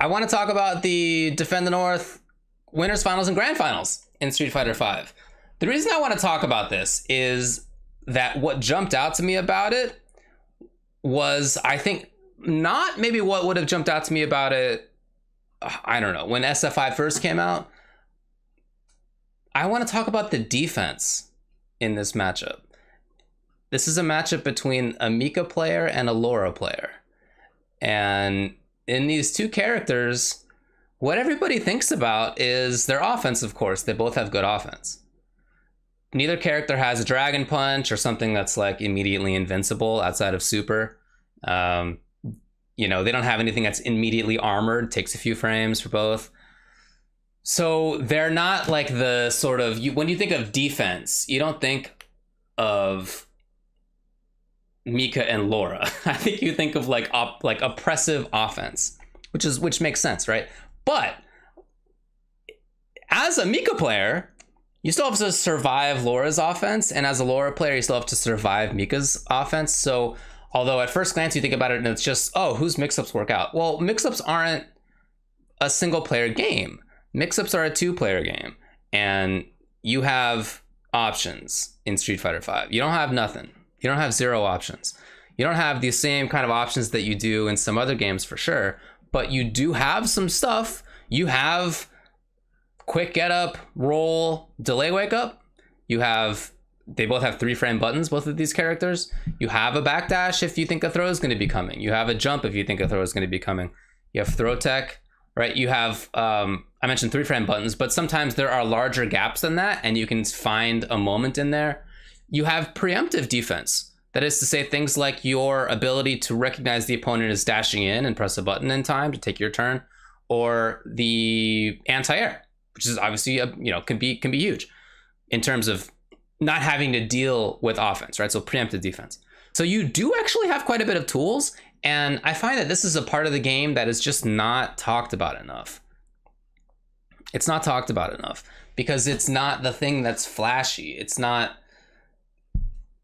I want to talk about the Defend the North winners finals and grand finals in Street Fighter V. The reason I want to talk about this is that what jumped out to me about it was, I think, not maybe what would have jumped out to me about it, I don't know, when SFV first came out. I want to talk about the defense in this matchup. This is a matchup between a Mika player and a Laura player. And in these two characters, what everybody thinks about is their offense, of course. They both have good offense. Neither character has a Dragon Punch or something that's like immediately invincible outside of Super. You know, they don't have anything that's immediately armored. It takes a few frames for both. So they're not like the sort of, when you think of defense, you don't think of Mika and Laura. I think you think of like oppressive offense, which makes sense, right? But as a Mika player, you still have to survive Laura's offense, and as a Laura player, you still have to survive Mika's offense. So although at first glance you think about it and it's just, oh, whose mix-ups work out? Well, mix-ups aren't a single player game. Mix-ups are a two-player game, and you have options in Street Fighter V. You don't have nothing. You don't have zero options. You don't have the same kind of options that you do in some other games for sure, but you do have some stuff. You have quick get up, roll, delay wake up. They both have 3-frame buttons, both of these characters. You have a backdash if you think a throw is going to be coming. You have a jump if you think a throw is going to be coming. You have throw tech, right? You have, I mentioned 3-frame buttons, but sometimes there are larger gaps than that, and you can find a moment in there. You have preemptive defense. That is to say, things like your ability to recognize the opponent is dashing in and press a button in time to take your turn, or the anti-air, which is obviously can be huge in terms of not having to deal with offense, right? So preemptive defense. So you do actually have quite a bit of tools, and I find that this is a part of the game that is just not talked about enough. It's not talked about enough because it's not the thing that's flashy. It's not,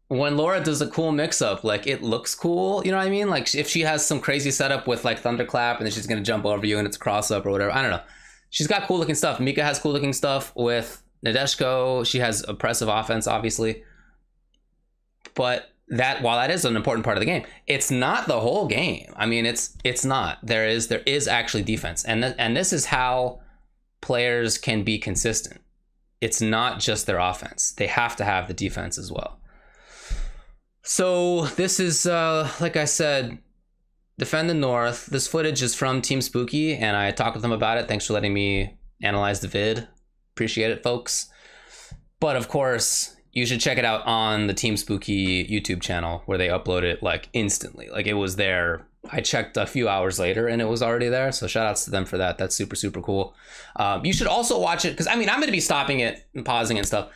when Laura does a cool mix-up, like, it looks cool, you know what I mean? Like, if she has some crazy setup with like Thunderclap and then she's gonna jump over you and it's a cross-up or whatever, I don't know. She's got cool looking stuff. Mika has cool looking stuff with Nadeshiko. She has oppressive offense, obviously. But that, while that is an important part of the game, it's not the whole game. I mean, it's not. There is actually defense, and this is how players can be consistent. It's not just their offense. They have to have the defense as well. So this is, like I said, Defend the North. This footage is from Team Spooky, and I talked with them about it. Thanks for letting me analyze the vid. Appreciate it, folks. But of course, you should check it out on the Team Spooky YouTube channel, where they upload it like instantly. Like, it was there. I checked a few hours later and it was already there. So shout outs to them for that. That's super, super cool. You should also watch it, because I mean, I'm going to be stopping it and pausing and stuff.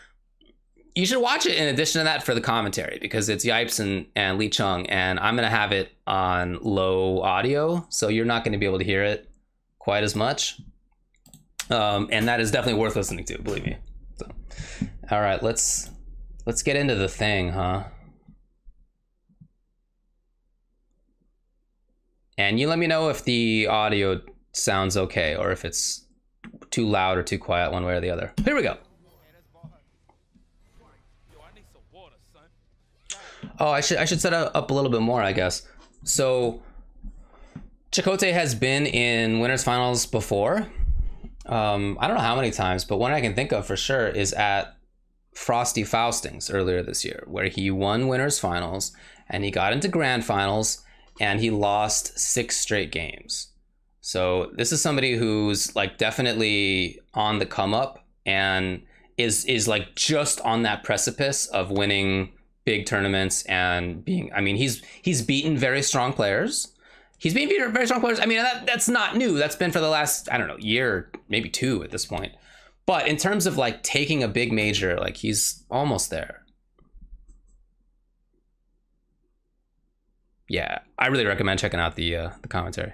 You should watch it in addition to that for the commentary, because it's Yipes and Lee Chung, and I'm going to have it on low audio, so you're not going to be able to hear it quite as much. And that is definitely worth listening to, believe me. So, all right, let's get into the thing, huh? And you let me know if the audio sounds okay, or if it's too loud or too quiet, one way or the other. Here we go. Oh, I should set up a little bit more, I guess. So Chakotay has been in winners finals before. I don't know how many times, but one I can think of for sure is at Frosty Faustings earlier this year, where he won winners finals and he got into grand finals and he lost 6 straight games. So this is somebody who's like definitely on the come up and is like just on that precipice of winning big tournaments and being, I mean, he's beaten very strong players. He's beaten very strong players. I mean, that's not new. That's been for the last, I don't know, year, maybe 2 at this point. But in terms of like taking a big major, like, he's almost there. Yeah, I really recommend checking out the commentary.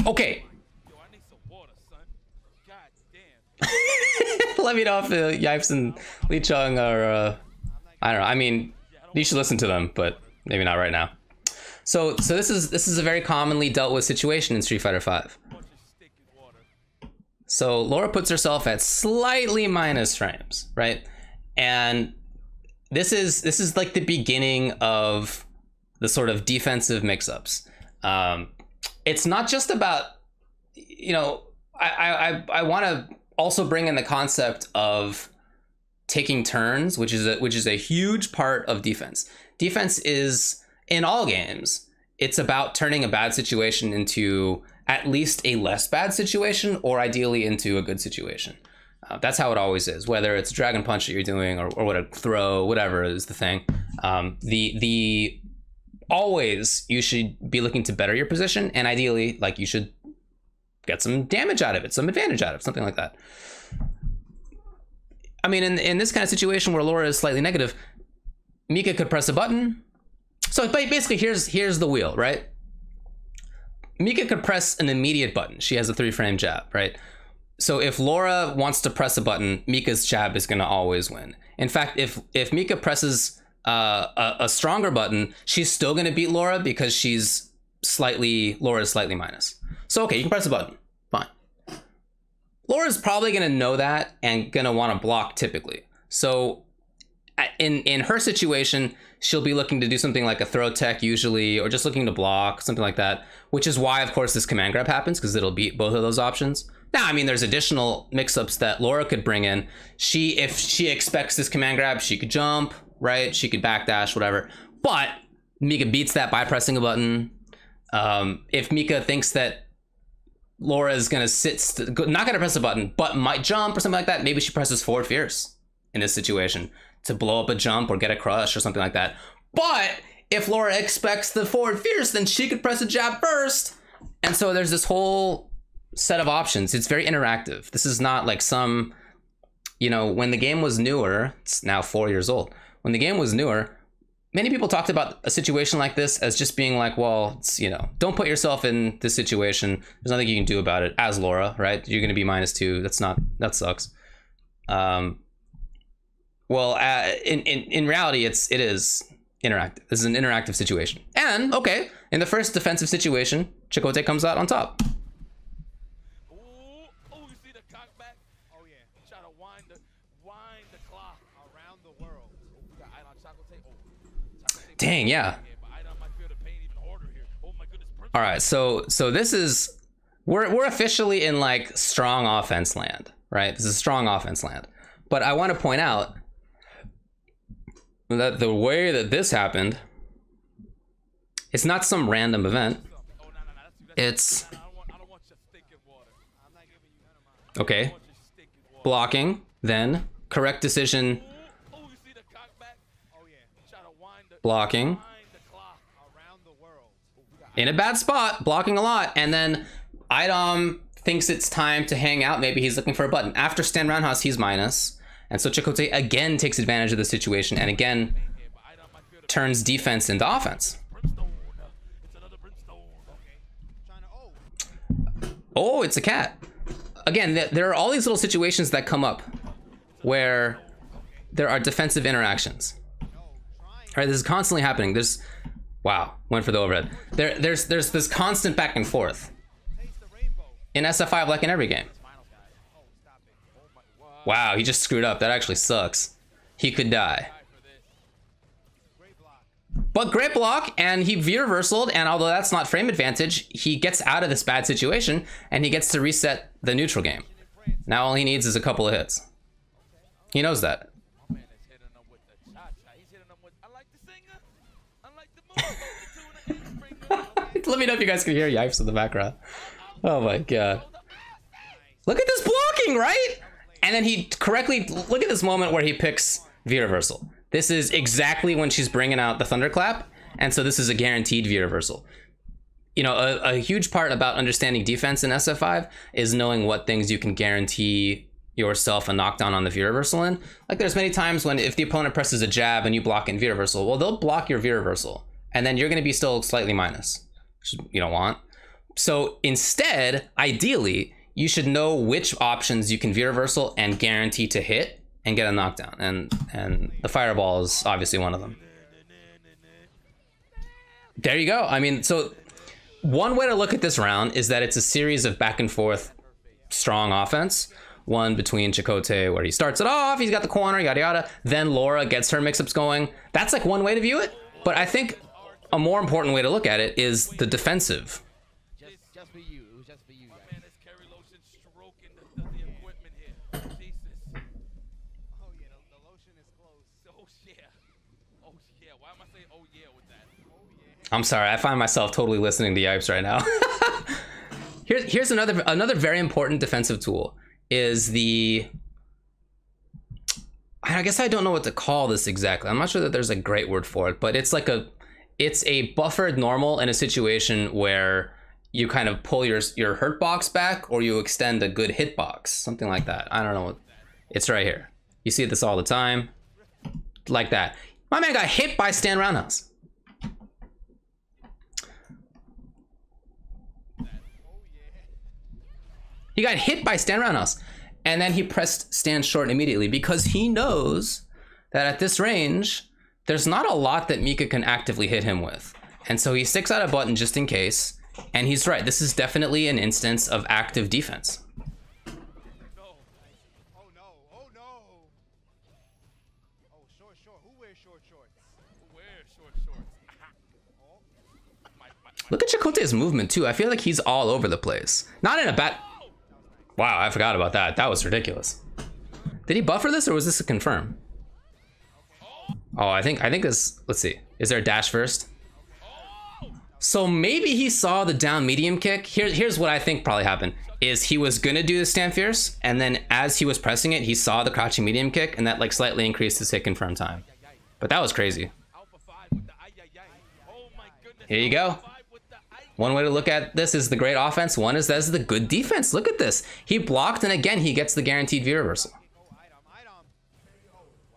Okay. Yo, I need some water, son. God damn. Let me know if Yipes and Lee Chung are, I don't know. I mean, you should listen to them, but maybe not right now. So this is a very commonly dealt with situation in Street Fighter V. So Laura puts herself at slightly minus frames, right? And this is like the beginning of the sort of defensive mix-ups. It's not just about, you know, I want to also bring in the concept of taking turns, which is a huge part of defense. Defense is, in all games, it's about turning a bad situation into at least a less bad situation, or ideally into a good situation. That's how it always is, whether it's a Dragon Punch that you're doing or what, a throw, whatever is the thing. Always you should be looking to better your position, and ideally, like, you should get some damage out of it, some advantage out of it, something like that. I mean, in this kind of situation where Laura is slightly negative, Mika could press a button. So basically, here's the wheel, right? Mika could press an immediate button. She has a 3-frame jab, right? So if Laura wants to press a button, Mika's jab is going to always win. In fact, if Mika presses a stronger button, she's still going to beat Laura because Laura is slightly minus. So okay, you can press a button, fine. Laura's probably going to know that and going to want to block typically. So in her situation, she'll be looking to do something like a throw tech usually, or just looking to block, something like that, which is why, of course, this command grab happens, because it'll beat both of those options. Now, I mean, there's additional mix-ups that Laura could bring in. If she expects this command grab, she could jump, right? She could backdash, whatever. But Mika beats that by pressing a button. If Mika thinks that Laura is going to not going to press a button, but might jump or something like that, maybe she presses forward fierce in this situation to blow up a jump or get a crush or something like that. But if Laura expects the forward fierce, then she could press a jab first. And so there's this whole set of options. It's very interactive. This is not like some, you know, when the game was newer, it's now 4 years old. When the game was newer, many people talked about a situation like this as just being like, well, it's, you know, don't put yourself in this situation. There's nothing you can do about it as Laura, right? You're going to be -2. That sucks. Well, in reality, it is interactive. This is an interactive situation. And okay, in the first defensive situation, Chakotay comes out on top. Oh, you see the cock back? Oh yeah, try to wind the clock around the world. We got Idom Chakotay. Chakotay. Dang, yeah. All right, so this is we're officially in like strong offense land, right? This is strong offense land. But I want to point out that the way that this happened, it's not some random event. It's okay, blocking, then correct decision, blocking, in a bad spot, blocking a lot, and then Idom thinks it's time to hang out. Maybe he's looking for a button. After stand roundhouse, he's minus. And so Chakotay again takes advantage of the situation and again turns defense into offense. Oh, it's a cat. Again, there are all these little situations that come up where there are defensive interactions. All right, this is constantly happening. Wow, went for the overhead. There's this constant back and forth in SF5, like in every game. Wow, he just screwed up. That actually sucks. He could die. But great block, and he V-reversaled, and although that's not frame advantage, he gets out of this bad situation, and he gets to reset the neutral game. Now all he needs is a couple of hits. He knows that. Let me know if you guys can hear Yipes in the background. Oh my god. Look at this blocking, right? And then he correctly, look at this moment where he picks V-reversal. This is exactly when she's bringing out the thunderclap, and so this is a guaranteed V-reversal. You know, a huge part about understanding defense in SF5 is knowing what things you can guarantee yourself a knockdown on the V-reversal in. Like there's many times when if the opponent presses a jab and you block in V-reversal, well, they'll block your V-reversal, and then you're gonna be still slightly minus, which you don't want. So instead, ideally, you should know which options you can V-reversal and guarantee to hit and get a knockdown, and the fireball is obviously one of them. There you go. I mean, so one way to look at this round is that it's a series of back and forth strong offense. One between Chakotay where he starts it off, he's got the corner, yada yada. Then Laura gets her mix-ups going. That's like one way to view it. But I think a more important way to look at it is the defensive. Just for you. It was just for you. My man is Kerry Lotion stroking the equipment here. Jesus. Oh yeah, the lotion is close. Oh yeah. Oh yeah. Why am I saying oh yeah with that? Oh yeah. I'm sorry, I find myself totally listening to Yipes right now. Here's another very important defensive tool is the, I guess I don't know what to call this exactly. I'm not sure that there's a great word for it, but it's a buffered normal in a situation where you kind of pull your hurt box back or you extend a good hit box, something like that. I don't know. It's right here. You see this all the time, like that. My man got hit by stand roundhouse. He got hit by stand roundhouse, and then he pressed stand short immediately because he knows that at this range, there's not a lot that Mika can actively hit him with. And so he sticks out a button just in case, and he's right. This is definitely an instance of active defense. No. Oh no. Oh no. Oh, short. Who wears short shorts? Who wears short shorts? Look at Chakotay's movement too. I feel like he's all over the place. Not in a bad... Wow, I forgot about that. That was ridiculous. Did he buffer this or was this a confirm? Oh, I think this, let's see. Is there a dash first? So maybe he saw the down medium kick. Here's what I think probably happened is he was gonna do the stand fierce, and then as he was pressing it, he saw the crouching medium kick, and that like slightly increased his hit confirm time. But that was crazy. Here you go. One way to look at this is the great offense. One is that's the good defense. Look at this. He blocked, and again, he gets the guaranteed V reversal.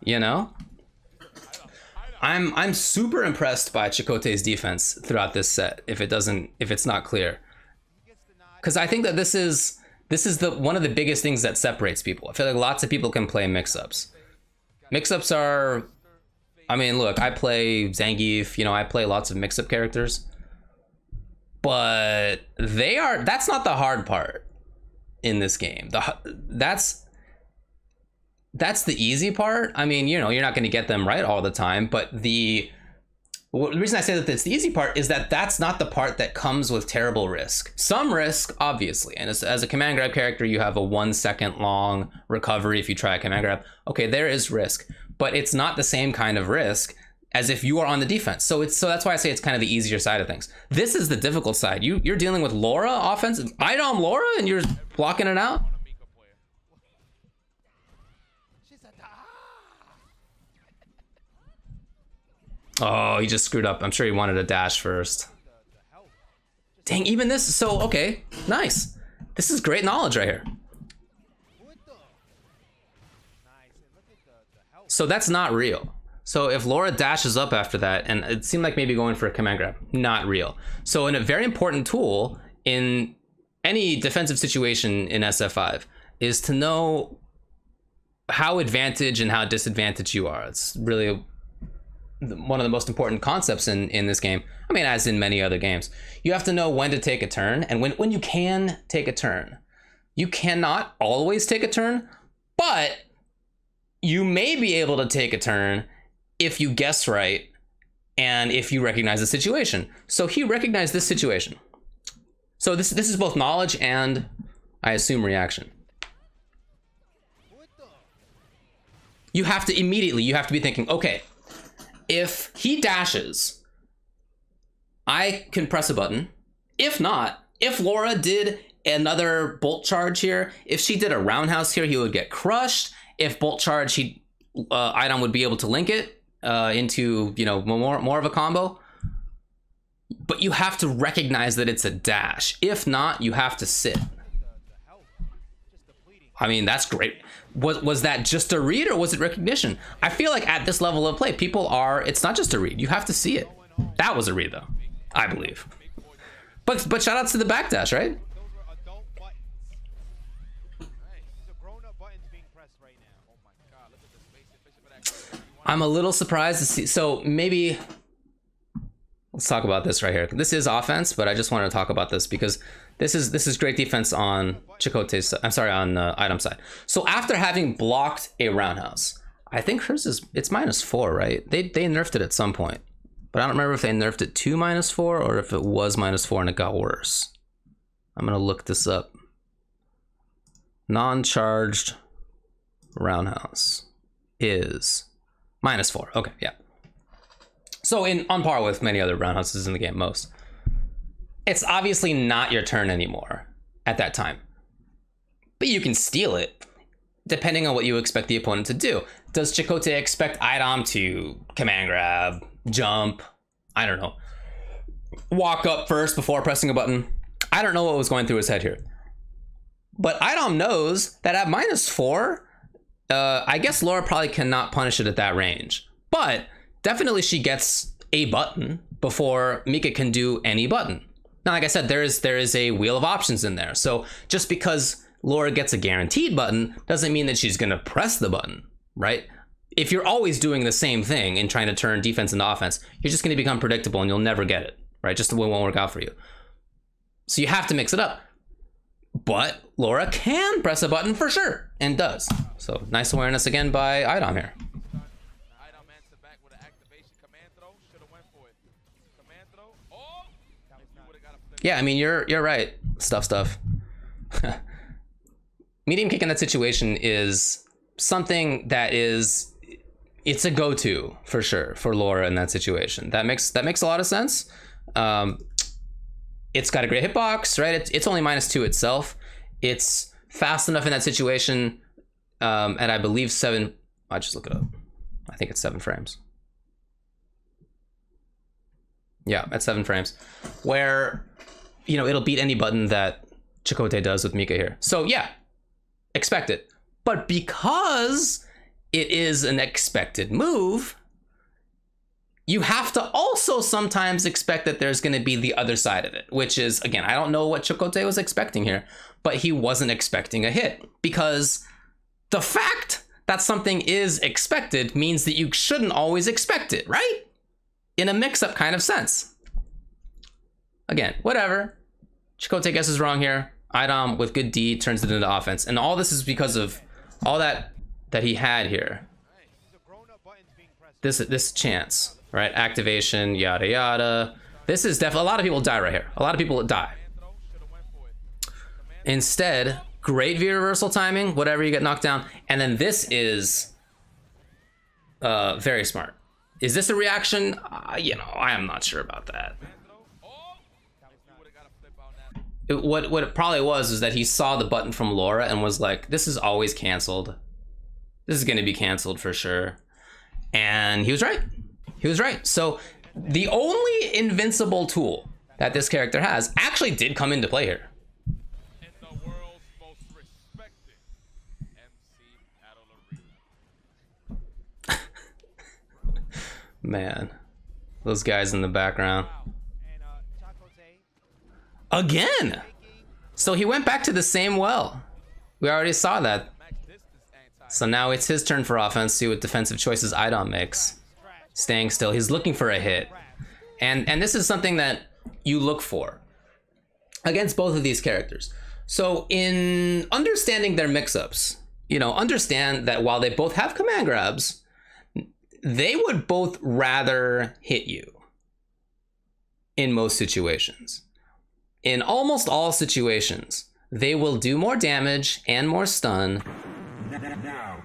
You know? I'm super impressed by Chakotay's defense throughout this set, if it's not clear. Because I think that this is one of the biggest things that separates people. I feel like lots of people can play mix-ups. Mix-ups are, I mean, look, I play Zangief, I play lots of mix-up characters. But that's not the hard part in this game. That's the easy part. I mean, you're not going to get them right all the time, but the reason I say that it's the easy part is that that's not the part that comes with terrible risk. Some risk, obviously, and as a command grab character, you have a 1 second long recovery if you try a command grab. Okay, there is risk, but it's not the same kind of risk as if you are on the defense. So that's why I say it's kind of the easier side of things. This is the difficult side. You're dealing with Laura offense, Idom Laura, and you're blocking it out. Oh, he just screwed up. I'm sure he wanted a dash first. Dang, even this. So, okay, nice. This is great knowledge right here. So that's not real. So if Laura dashes up after that, and it seemed like maybe going for a command grab, not real. So in a very important tool in any defensive situation in SF5 is to know how advantage and how disadvantage you are. It's really one of the most important concepts in this game. I mean, as in many other games. You have to know when to take a turn, and when you can take a turn. You cannot always take a turn, but you may be able to take a turn if you guess right and if you recognize the situation. So he recognized this situation. So this is both knowledge and, I assume, reaction. You have to be thinking, okay, if he dashes, I can press a button. If not, if Laura did another bolt charge here, if she did a roundhouse here, he would get crushed. If bolt charge, Idom would be able to link it into more of a combo. But you have to recognize that it's a dash. If not, you have to sit. I mean, that's great. Was that just a read or was it recognition? I feel like at this level of play, it's not just a read. You have to see it. That was a read though, I believe. But shout outs to the backdash, right? I'm a little surprised to see. So maybe, Let's talk about this right here. This is offense, but I just wanted to talk about this because this is great defense on Chakotay's. I'm sorry, on Idom side. So after having blocked a roundhouse, I think hers it's -4, right? They nerfed it at some point, but I don't remember if they nerfed it to -4 or if it was -4 and it got worse. I'm gonna look this up. Non-charged roundhouse is -4. Okay, yeah. So on par with many other roundhouses in the game, most. It's obviously not your turn anymore at that time. But you can steal it, depending on what you expect the opponent to do. Does Chakotay expect Idom to command grab, jump, I don't know, walk up first before pressing a button? I don't know what was going through his head here. But Idom knows that at -4, I guess Laura probably cannot punish it at that range. But definitely she gets a button before Mika can do any button. Now, like I said, there is a wheel of options in there. So just because Laura gets a guaranteed button doesn't mean that she's gonna press the button, right? If you're always doing the same thing and trying to turn defense into offense, you're just gonna become predictable and you'll never get it, right? Just it won't work out for you. So you have to mix it up. But Laura can press a button for sure, and does. So nice awareness again by Idom here. Yeah, I mean, you're right. Stuff. Medium kick in that situation is something that it's a go-to for sure for Laura in that situation. That makes a lot of sense. It's got a great hitbox, right? It's only -2 itself. It's fast enough in that situation, and I believe 7. I'll just look it up. I think it's 7 frames. Yeah, at 7 frames, where it'll beat any button that Chakotay does with Mika here. So yeah, expect it. But because it is an expected move, you have to also sometimes expect that there's going to be the other side of it, which is, again, I don't know what Chakotay was expecting here, but he wasn't expecting a hit, because the fact that something is expected means that you shouldn't always expect it, right? In a mix-up kind of sense. Again, whatever. Chakotay guesses wrong here. Idom with good D turns it into offense. And all this is because of all that he had here. This chance, right? Activation, yada yada. This is definitely, a lot of people die right here. A lot of people die. Instead, great V reversal timing, whatever you get knocked down. And then this is very smart. Is this a reaction? I am not sure about that. What it probably was is that he saw the button from Laura and was like, this is always canceled. This is going to be canceled for sure. And he was right. He was right. So the only invincible tool that this character has actually did come into play here. In the world's most respected MC Man, those guys in the background. Again! So he went back to the same well. We already saw that. So now it's his turn for offense. See what defensive choices Idom makes. Staying still. He's looking for a hit. And this is something that you look for against both of these characters. So in understanding their mix-ups, understand that while they both have command grabs, they would both rather hit you in most situations. In almost all situations, they will do more damage and more stun. Now,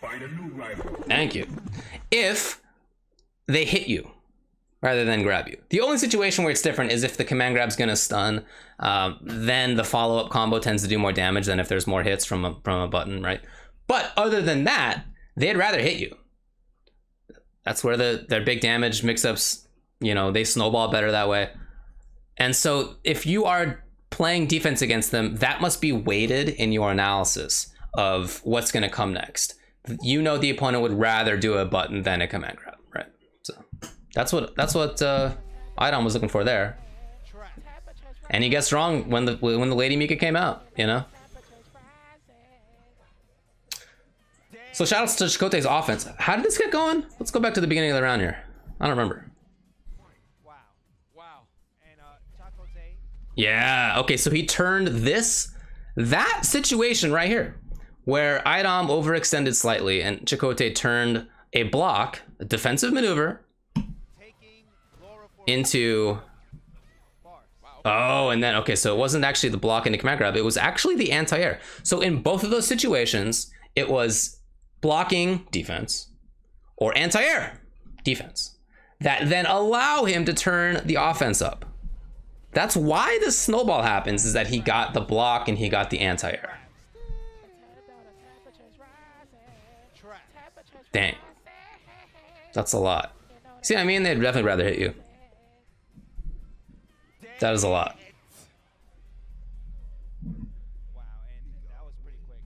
find a new rival. Thank you. If they hit you rather than grab you. The only situation where it's different is if the command grab's gonna stun, then the follow-up combo tends to do more damage than if there's more hits from a button, right? But other than that, they'd rather hit you. That's where their big damage mix-ups, they snowball better that way. And so if you are playing defense against them, that must be weighted in your analysis of what's going to come next. The opponent would rather do a button than a command grab, right? So that's what Idom was looking for there. And he gets wrong when the Lady Mika came out, So shoutouts to Chakotay's offense. How did this get going? Let's go back to the beginning of the round here. I don't remember. Yeah, okay, so he turned that situation right here, where Idom overextended slightly and Chakotay turned a block, a defensive maneuver, into... Oh, and then, okay, so it wasn't actually the block into command grab, it was actually the anti-air. So in both of those situations, it was blocking defense or anti-air defense that then allow him to turn the offense up. That's why this snowball happens, is that he got the block and he got the anti-air. Dang. That's a lot. See what I mean? They'd definitely rather hit you. That is a lot. Wow, and that was pretty quick.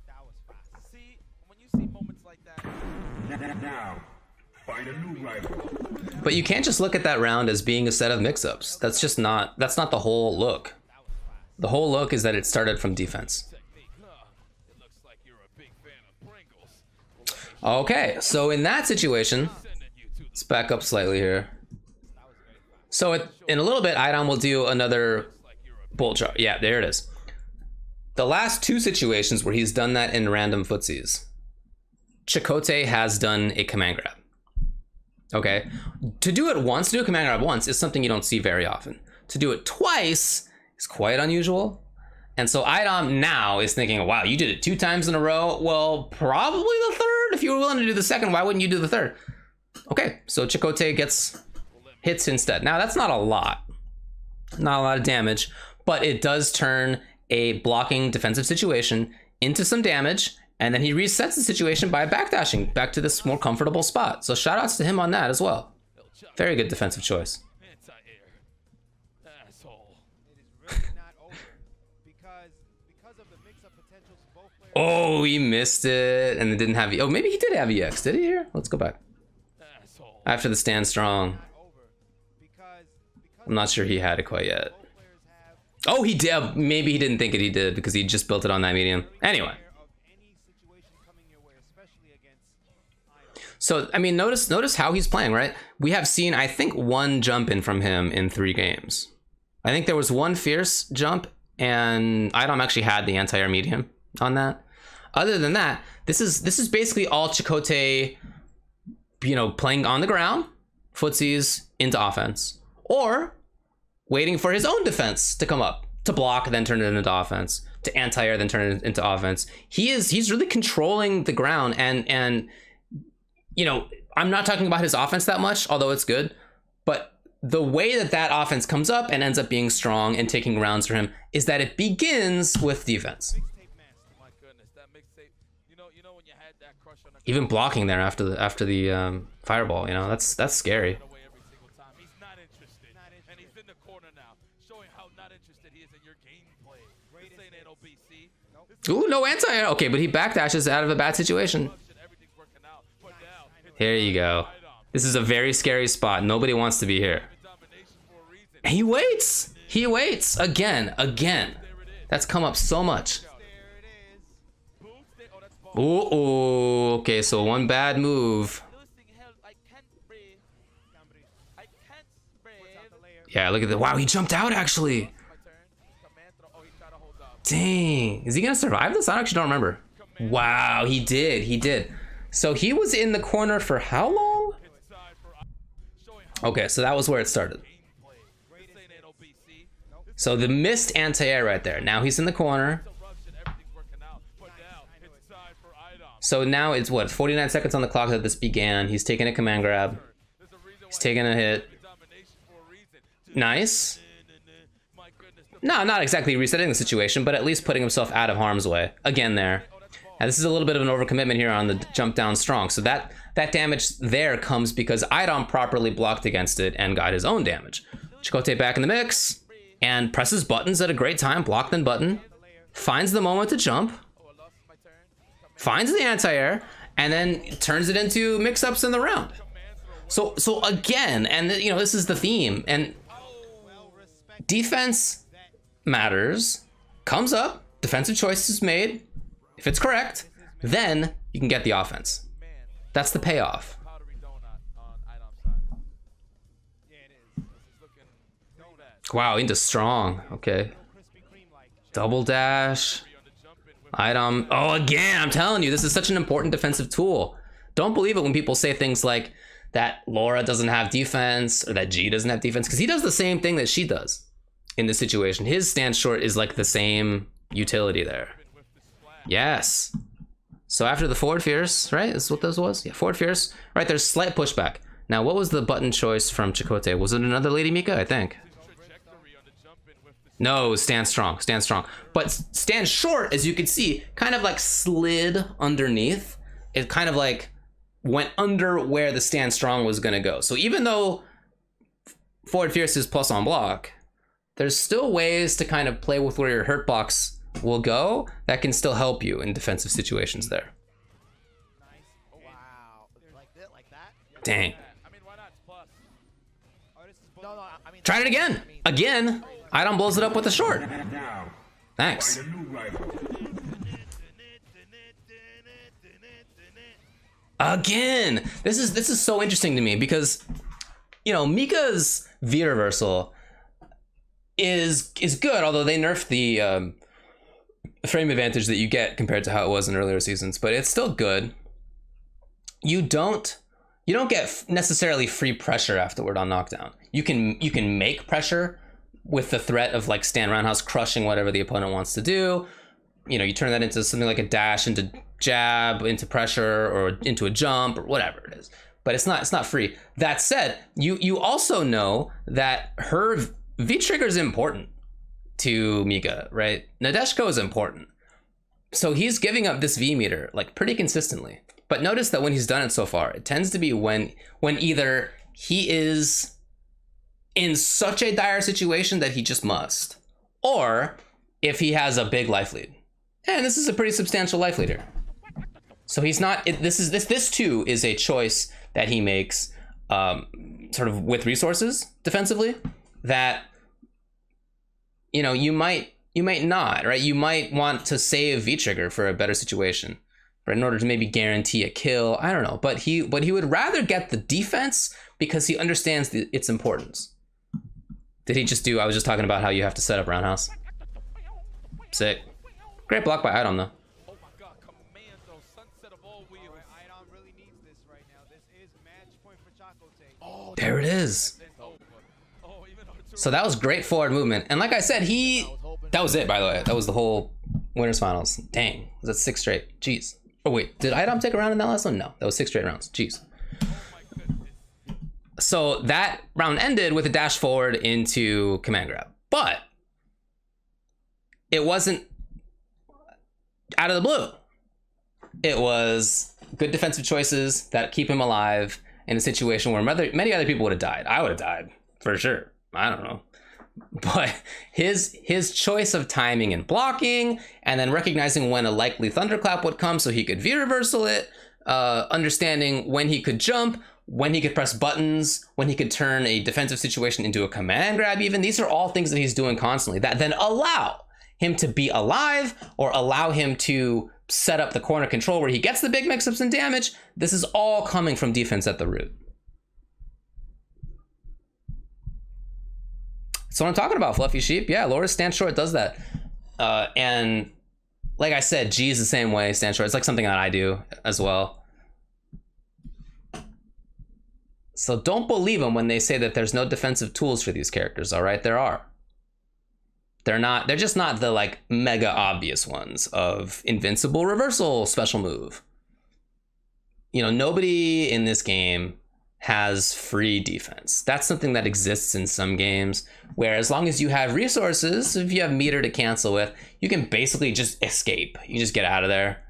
That was fast. See, when you see moments like that. Now, find a new rival. But you can't just look at that round as being a set of mix-ups. That's just not, that's not the whole look. The whole look is that it started from defense. It looks like you're a big fan of Pringles. Okay, so in that situation, let's back up slightly here. So in a little bit, Idom will do another bull chart. Yeah, there it is. The last two situations where he's done that in random footsies, Chakotay has done a command grab. Okay, to do it once, to do a command grab once is something you don't see very often. To do it twice is quite unusual. And so Idom now is thinking, wow, you did it 2 times in a row. Well, probably the third. If you were willing to do the second, why wouldn't you do the third? Okay, so Chakotay gets hits instead. Now that's not a lot of damage, but it does turn a blocking defensive situation into some damage, and then he resets the situation by backdashing back to this more comfortable spot. So shout outs to him on that as well. Very good defensive choice. Oh, he missed it and it didn't have, oh, maybe he did have EX. Did he here? Let's go back. After the stand strong. I'm not sure he had it quite yet. Oh, he did. Maybe he didn't think he did because he just built it on that medium. Anyway. So, I mean, notice how he's playing, right? We have seen, I think, 1 jump in from him in 3 games. I think there was 1 fierce jump, and Idom actually had the anti-air medium on that. Other than that, this is basically all Chakotay, you know, playing on the ground, footsies into offense, or waiting for his own defense to come up, to block, then turn it into offense, to anti-air, then turn it into offense. He's really controlling the ground, and you know, I'm not talking about his offense that much, although it's good, but the way that offense comes up and ends up being strong and taking rounds for him is that it begins with defense. Even blocking there after the fireball, you know, that's scary. Ooh, no anti-air. Okay, but he backdashes out of a bad situation. Here you go. This is a very scary spot. Nobody wants to be here. He waits. He waits again. That's come up so much. Ooh, okay, so 1 bad move. Yeah, look at that. Wow, he jumped out actually. Dang. Is he gonna survive this? I actually don't remember. Wow, he did. So he was in the corner for how long? Okay, so that was where it started. So the missed anti-air right there. Now he's in the corner. So now it's what, 49 seconds on the clock that this began. He's taking a command grab. He's taking a hit. Nice. No, not exactly resetting the situation, but at least putting himself out of harm's way. Again there. Now this is a little bit of an overcommitment here on the jump down strong. So that damage there comes because Idom properly blocked against it and got his own damage. Chakotay back in the mix and presses buttons at a great time. Block then button. Finds the moment to jump. Finds the anti-air and then turns it into mix-ups in the round. So again, and you know, this is the theme, and defense matters, comes up, defensive choice is made. If it's correct, then you can get the offense. That's the payoff. Wow, into strong. Okay. Double dash. Idom. Oh, again, I'm telling you, this is such an important defensive tool. Don't believe it when people say things like that Laura doesn't have defense or that G doesn't have defense, because he does the same thing that she does in this situation. His stand short is like the same utility there. Yes. So after the forward fierce, right? Is what this was? Yeah, forward fierce. Right, there's slight pushback. Now, what was the button choice from Chakotay? Was it another Lady Mika? I think. No, stand strong, stand strong. But stand short, as you can see, kind of like slid underneath. It kind of like went under where the stand strong was gonna go. So even though forward fierce is plus on block, there's still ways to kind of play with where your hurt box will go that can still help you in defensive situations there. Wow. Like that? Dang. I mean, why not plus? I mean, Tried it again. Again. Idom blows it up with a short. Now, Thanks. find a new rival. Again. This is so interesting to me because, you know, Mika's V reversal is good, although they nerfed the frame advantage that you get compared to how it was in earlier seasons, but it's still good. You don't get necessarily free pressure afterward on knockdown. You can make pressure with the threat of like stand roundhouse crushing whatever the opponent wants to do. You know, you turn that into something like a dash into jab, into pressure, or into a jump, or whatever it is. But it's not free. That said, you also know that her V trigger is important to Mika, right? Nadeshiko is important. So he's giving up this V meter like pretty consistently. But notice that when he's done it so far, it tends to be when either he is in such a dire situation that he just must, or if he has a big life lead. And this is a pretty substantial life leader. So he's not, this too is a choice that he makes sort of with resources defensively that, you know, you might not, right? You might want to save V-Trigger for a better situation, right? In order to maybe guarantee a kill. I don't know, but he would rather get the defense because he understands its importance. Did he just do, I was just talking about how you have to set up roundhouse. Sick. Great block by Idom though. Oh my god, commando, sunset of all wheels. Idom really needs this right now. This is match point for Chakotay. Oh, There it is. It's over. Oh, even Arturo. So that was great forward movement. And like I said, that was it, by the way. That was the whole winners finals. Dang, was that 6 straight? Jeez. Oh wait, did Idom take a round in that last one? No, that was 6 straight rounds. Jeez. Oh my goodness. So that round ended with a dash forward into command grab. But it wasn't out of the blue. It was good defensive choices that keep him alive in a situation where many other people would have died. I would have died for sure. I don't know. But his choice of timing and blocking, and then recognizing when a likely thunderclap would come so he could V-reversal it, understanding when he could jump, when he could press buttons, when he could turn a defensive situation into a command grab even. These are all things that he's doing constantly that then allow him to be alive or allow him to set up the corner control where he gets the big mix-ups and damage. This is all coming from defense at the root. So what I'm talking about, Fluffy Sheep. Yeah, Laura's stand short does that. And like I said, G is the same way, stand short. It's like something that I do as well. So don't believe them when they say that there's no defensive tools for these characters, all right? There are. They're just not the like mega obvious ones of invincible reversal special move. You know, nobody in this game has free defense. That's something that exists in some games where as long as you have resources, if you have meter to cancel with, you can basically just escape. You just get out of there.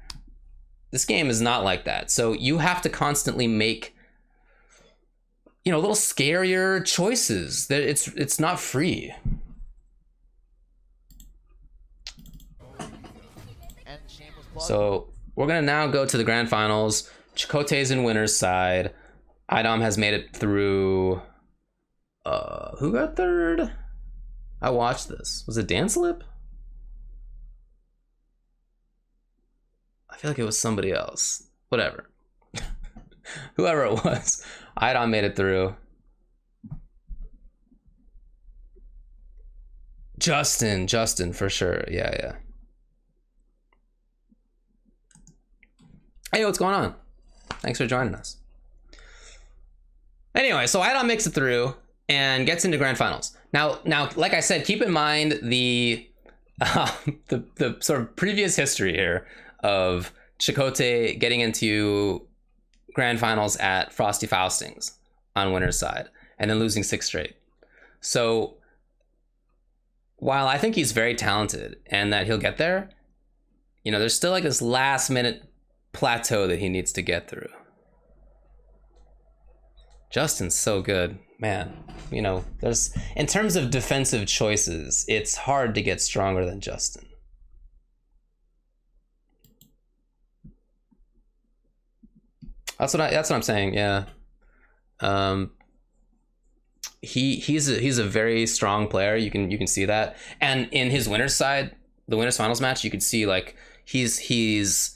This game is not like that. So you have to constantly make, you know, little scarier choices. That it's not free. So we're gonna now go to the grand finals. Chakotay's in winner's side. Idom has made it through. Who got third? I watched this. Was it Dance Lip? I feel like it was somebody else. Whatever. Whoever it was, Idom made it through. Justin for sure. Yeah. Hey, what's going on? Thanks for joining us. Anyway, so Idom makes it through and gets into grand finals. Now, like I said, keep in mind the sort of previous history here of Chakotay getting into grand finals at Frosty Faustings on winner's side and then losing 6 straight. So while I think he's very talented and that he'll get there, you know, there's still like this last minute plateau that he needs to get through. Justin's so good, man. You know, there's, in terms of defensive choices, it's hard to get stronger than Justin. That's what I'm saying. Yeah. He's a very strong player. You can see that. And in his winner's side, the winners finals match, you could see like he's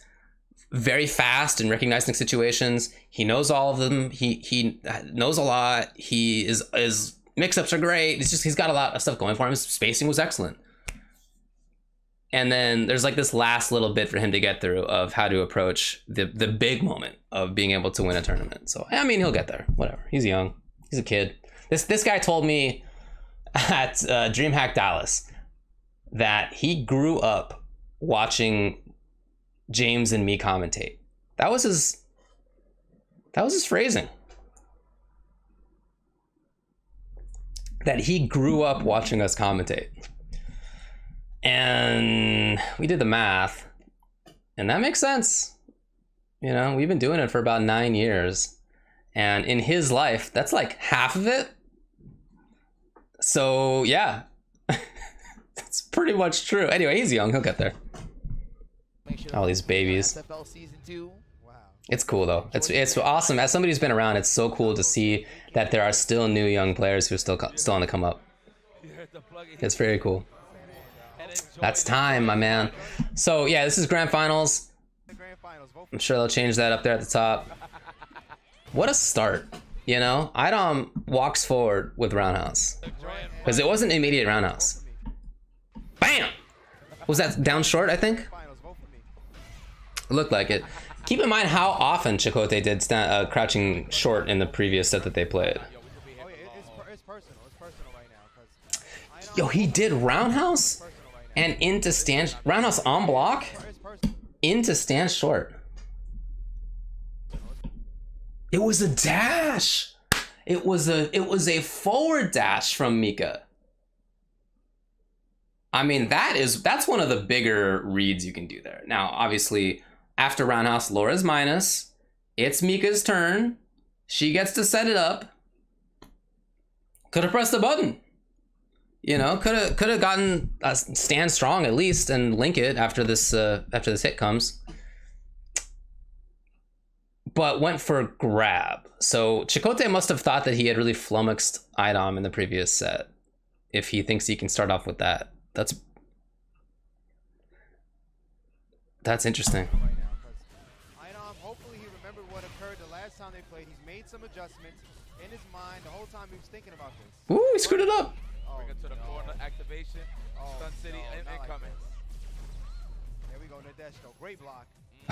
very fast in recognizing situations. He knows all of them. He knows a lot. His mix-ups are great. He's got a lot of stuff going for him. His spacing was excellent. And then there's like this last little bit for him to get through of how to approach the big moment of being able to win a tournament. So I mean, he'll get there. Whatever. He's young. He's a kid. This guy told me at DreamHack Dallas that he grew up watching James and me commentate. That was his phrasing. That he grew up watching us commentate. And we did the math, and that makes sense. You know, we've been doing it for about 9 years, and in his life, that's like half of it. So yeah, that's pretty much true. Anyway, he's young, he'll get there. All these babies. SFL season 2. Wow. It's cool though. It's awesome. As somebody who's been around, it's so cool to see that there are still new young players who are still on the come up. It's very cool. That's time, my man. So yeah, this is grand finals. I'm sure they'll change that up there at the top. What a start, you know? Idom walks forward with roundhouse because it wasn't immediate roundhouse. Bam! Was that down short, I think? It looked like it. Keep in mind how often Chakotay did crouching short in the previous set that they played. Oh yeah, it's personal. It's personal right now. Cause Yo, he did roundhouse and into stand, roundhouse on block into stand short. It was a dash. It was a forward dash from Mika. I mean, that's one of the bigger reads you can do there. Now, obviously, after roundhouse, Laura's minus. It's Mika's turn. She gets to set it up. Could have pressed the button. You know, could have gotten a stand strong at least and link it after this hit comes. But went for grab. So Chakotay must have thought that he had really flummoxed Idom in the previous set. If he thinks he can start off with that. That's interesting. right now, cause Idom, hopefully he remembered what occurred the last time they played. He's made some adjustments in his mind the whole time he was thinking about this. Ooh, he screwed it up. Oh, Bring it to the corner, activation, Sun City, and not like incoming. this. There we go, Nadeshko. Great block.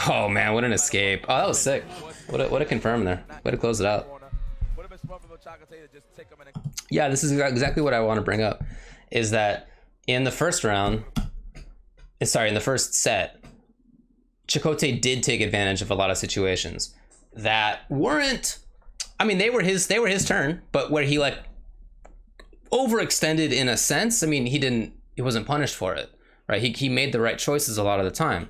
Oh man, what an escape. Oh, that was sick. What a confirm there. Way to close it out. Would have been smart for Chakotay to just take him in. Yeah, this is exactly what I want to bring up. Is that in the first round, in the first set, Chakotay did take advantage of a lot of situations that weren't, I mean, they were his turn, but where he like overextended in a sense. I mean, he wasn't punished for it, right? He made the right choices a lot of the time.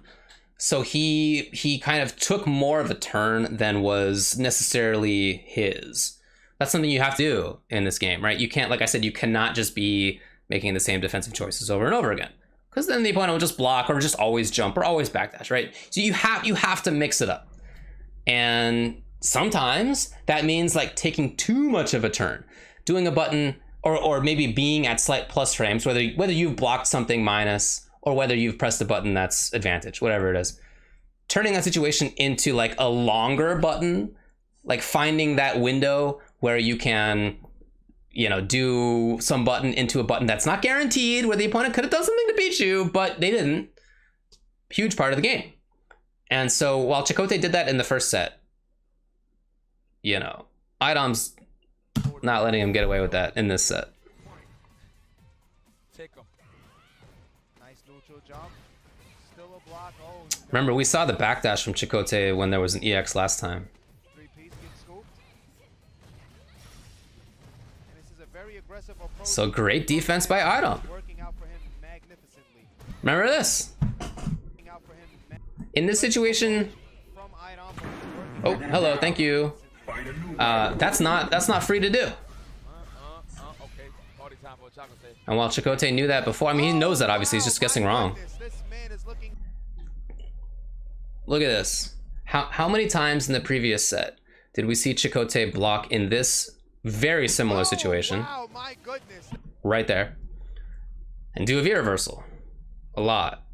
So he kind of took more of a turn than was necessarily his. That's something you have to do in this game, right? You can't, like I said, you cannot just be making the same defensive choices over and over again, because then the opponent will just block or just always jump or always backdash, right? So you have to mix it up. And sometimes that means like taking too much of a turn, doing a button or maybe being at slight plus frames, whether you've blocked something minus or whether you've pressed a button that's advantage, whatever it is. Turning that situation into like a longer button, like finding that window where you can you know, do some button into a button that's not guaranteed, where the opponent could have done something to beat you, but they didn't. Huge part of the game. And so while Chakotay did that in the first set, you know, Idom's not letting him get away with that in this set. Take him. Nice neutral jump. Still a block. Oh, Remember, we saw the backdash from Chakotay when there was an EX last time. three-piece gets scooped. And this is a very aggressive approach. So great defense by Idom. Working out for him magnificently. Remember this. Working out for him In this situation, from Idom, but it's working oh, hello, thank you. Find a new That's not free to do. Okay. Party time for Chakotay. And while Chakotay knew that before, I mean, he knows that obviously, he's just guessing wrong. This man is looking. Look at this. How many times in the previous set did we see Chakotay block in this very similar situation? Wow, my goodness. Right there. And do a V reversal. A lot.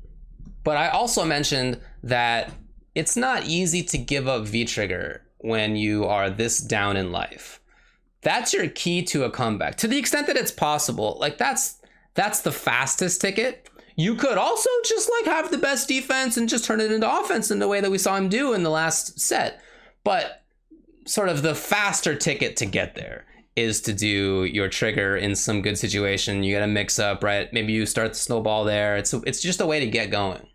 But I also mentioned that it's not easy to give up V trigger when you are this down in life. That's your key to a comeback. To the extent that it's possible, like that's the fastest ticket. You could also just like have the best defense and just turn it into offense in the way that we saw him do in the last set. But sort of the faster ticket to get there is to do your trigger in some good situation. You get a mix up, right? Maybe you start the snowball there. It's just a way to get going.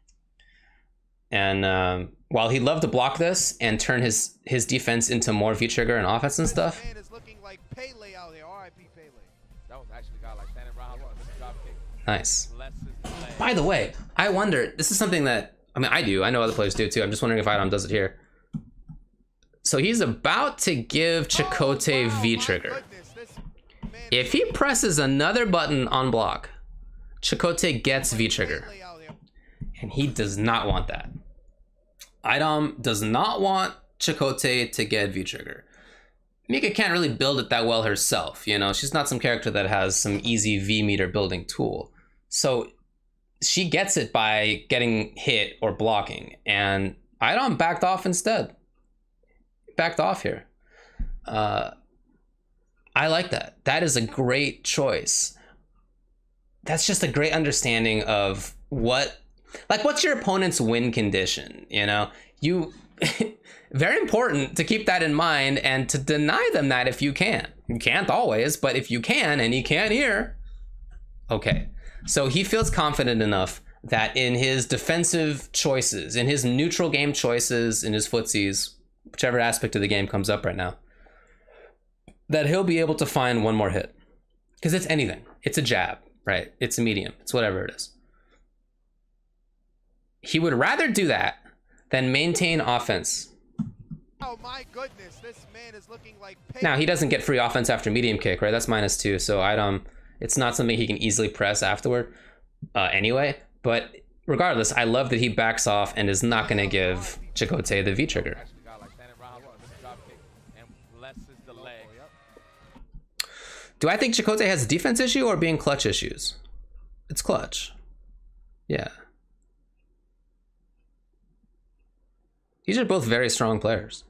And while he'd love to block this and turn his defense into more V trigger and offense and stuff. This man is looking like Pele out there. R.I.P. Pele. That was actually a guy like standing around with a drop kick. Nice. Less is the leg. By the way, I wonder, this is something that, I mean, I do. I know other players do too. I'm just wondering if Idom does it here. So he's about to give Chakotay V trigger. If he presses another button on block, Chakotay gets V trigger. And he does not want that. Idom does not want Chakotay to get V trigger. Mika can't really build it that well herself, you know? She's not some character that has some easy V meter building tool. So she gets it by getting hit or blocking, and Idom backed off instead. Backed off here. I like that. That is a great choice. That's just a great understanding of what's your opponent's win condition, you know? Very important to keep that in mind and to deny them that if you can. You can't always, but if you can, and you can here, okay. So he feels confident enough that in his defensive choices, in his neutral game choices, in his footsies, whichever aspect of the game comes up right now, that he'll be able to find one more hit. Because it's anything. It's a jab, right? It's a medium. It's whatever it is. He would rather do that than maintain offense. Oh my goodness, this man is looking like Pele. Now, he doesn't get free offense after medium kick, right? That's -2, so Idom, it's not something he can easily press afterward anyway. But regardless, I love that he backs off and is not going to give Chakotay the V trigger. Actually a guy like standing around with a drop kick. And less is the leg. Do I think Chakotay has a defense issue or being clutch issues? It's clutch. Yeah. These are both very strong players.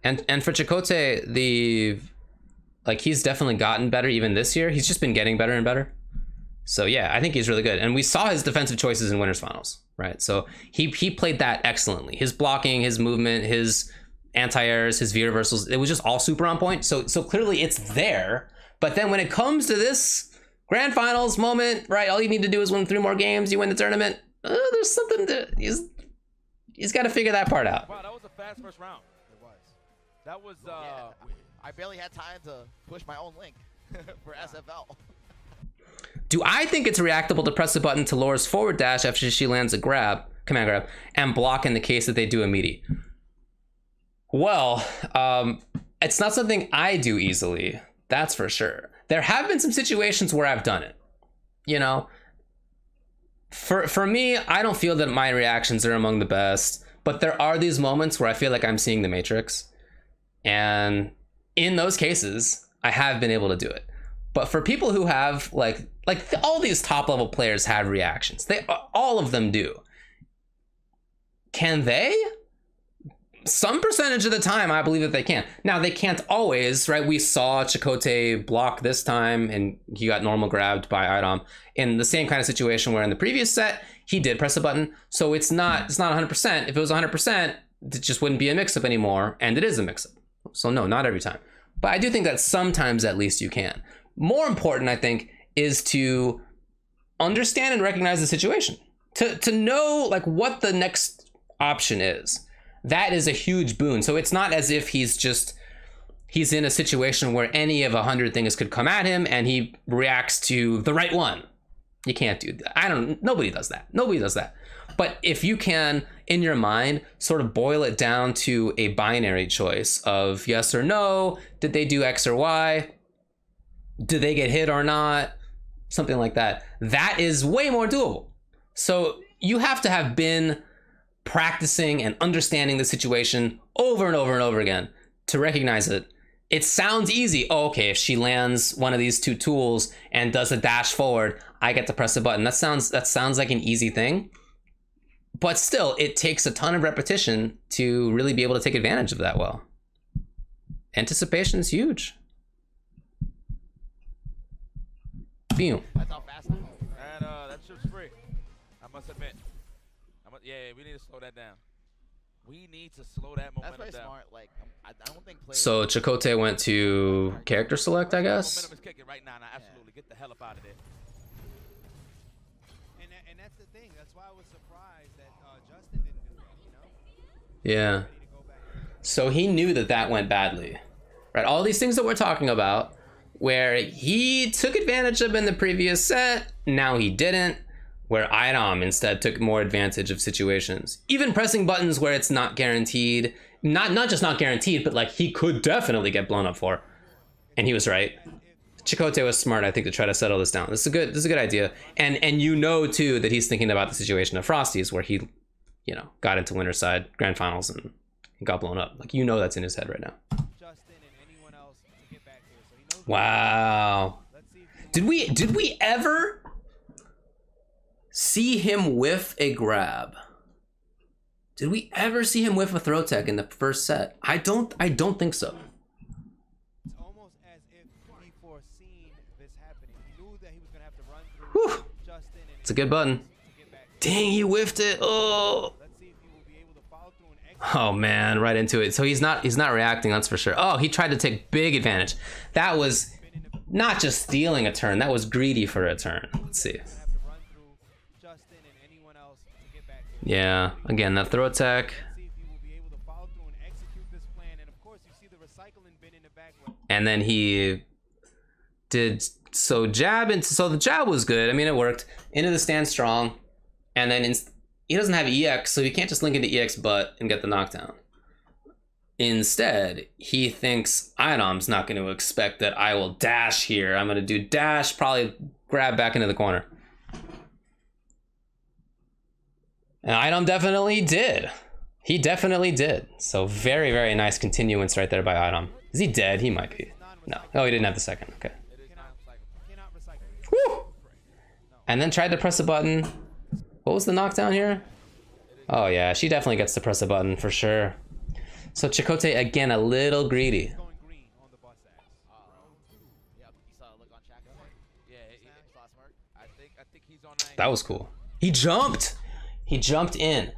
And for Chakotay, he's definitely gotten better even this year. He's just been getting better and better. So yeah, I think he's really good. And we saw his defensive choices in winners finals, right? So he played that excellently. His blocking, his movement, his anti-airs, his V reversals, it was just all super on point. So clearly it's there. But then when it comes to this grand finals moment, right, all you need to do is win 3 more games, you win the tournament. There's something to, he's got to figure that part out. Wow, that was a fast first round. It was. That was I barely had time to push my own link for SFL. Do I think it's reactable to press the button to Laura's forward dash after she lands a command grab, and block in the case that they do a meaty? Well, it's not something I do easily, that's for sure. There have been some situations where I've done it. You know, for me, I don't feel that my reactions are among the best, but there are these moments where I feel like I'm seeing the Matrix. And in those cases, I have been able to do it. But for people who have all these top level players have reactions. All of them do. Can they some percentage of the time, I believe that they can. Now, they can't always, right? We saw Chakotay block this time, and he got normal grabbed by Idom in the same kind of situation where in the previous set, he did press a button. So it's not 100%. If it was 100%, it just wouldn't be a mix-up anymore, and it is a mix-up. So no, not every time. But I do think that sometimes at least you can. More important, I think, is to understand and recognize the situation. To know like what the next option is. That is a huge boon. So it's not as if he's in a situation where any of 100 things could come at him and he reacts to the right one. You can't do that. Nobody does that. Nobody does that. But if you can, in your mind, sort of boil it down to a binary choice of yes or no, did they do X or Y? Did they get hit or not? Something like that. That is way more doable. So you have to have been practicing and understanding the situation over and over and over again to recognize it. It sounds easy. Oh, okay, if she lands one of these two tools and does a dash forward, I get to press a button. That sounds like an easy thing. But still, it takes a ton of repetition to really be able to take advantage of that well. Anticipation is huge. Boom. That's how fast it is. And that ship's free. I must admit. Yeah, we need to slow that down. We need to slow that momentum That's very down. smart. Like, I don't think players. So Chakotay went to character select, I guess. Momentum is kicking right now. Absolutely. Get the hell up out of there. And that's the thing. That's why I was surprised that Justin didn't do that, you know? Yeah. Ready to go back. So he knew that that went badly, right? All these things that we're talking about, where he took advantage of in the previous set, now he didn't. Where Idom instead took more advantage of situations. Even pressing buttons where it's not guaranteed. Not just not guaranteed, but like he could definitely get blown up for. And he was right. Chakotay was smart, I think, to try to settle this down. This is a good idea. And you know too that he's thinking about the situation of Frosty's where he, you know, got into Winterside Grand Finals and he got blown up. Like, you know that's in his head right now. Justin and anyone else to get back here. So he knows. Wow. Let's see if Did we ever see him whiff a grab? Did we ever see him whiff a throw tech in the first set? I don't think so. it's almost as if he foreseen this happening. He knew that he was gonna have to run through Whew. Justin and It's a good button. to get back here. Dang, he whiffed it. Oh. Let's see if he will be able to follow through and execute. Oh man, right into it. So he's not reacting, that's for sure. Oh, he tried to take big advantage. That was not just stealing a turn, that was greedy for a turn. Let's see. Have to run through Justin and anyone else to get back here. Yeah, again, that throw attack. See if he will be able to follow through and execute this plan. And of course, you see the recycling bin in the back. And then he did so jab into, so the jab was good. I mean, it worked. Into the stand strong. And then he doesn't have EX, so he can't just link into EX butt and get the knockdown. Instead, he thinks Idom's not going to expect that I will dash here. I'm going to do dash, probably grab back into the corner. And Idom definitely did. He definitely did. So very, very nice continuance right there by Idom. Is he dead? He might be. No. Oh, he didn't have the second. Okay. Cannot recycle. Woo! And then tried to press a button. What was the knockdown here? Oh yeah, she definitely gets to press a button for sure. So Chakotay, again, a little greedy. Going green on the bus ass. Yep, you saw a look on Chakotay. Yeah, You saw a smirk. I think he's on 9. That was cool. He jumped. He jumped in.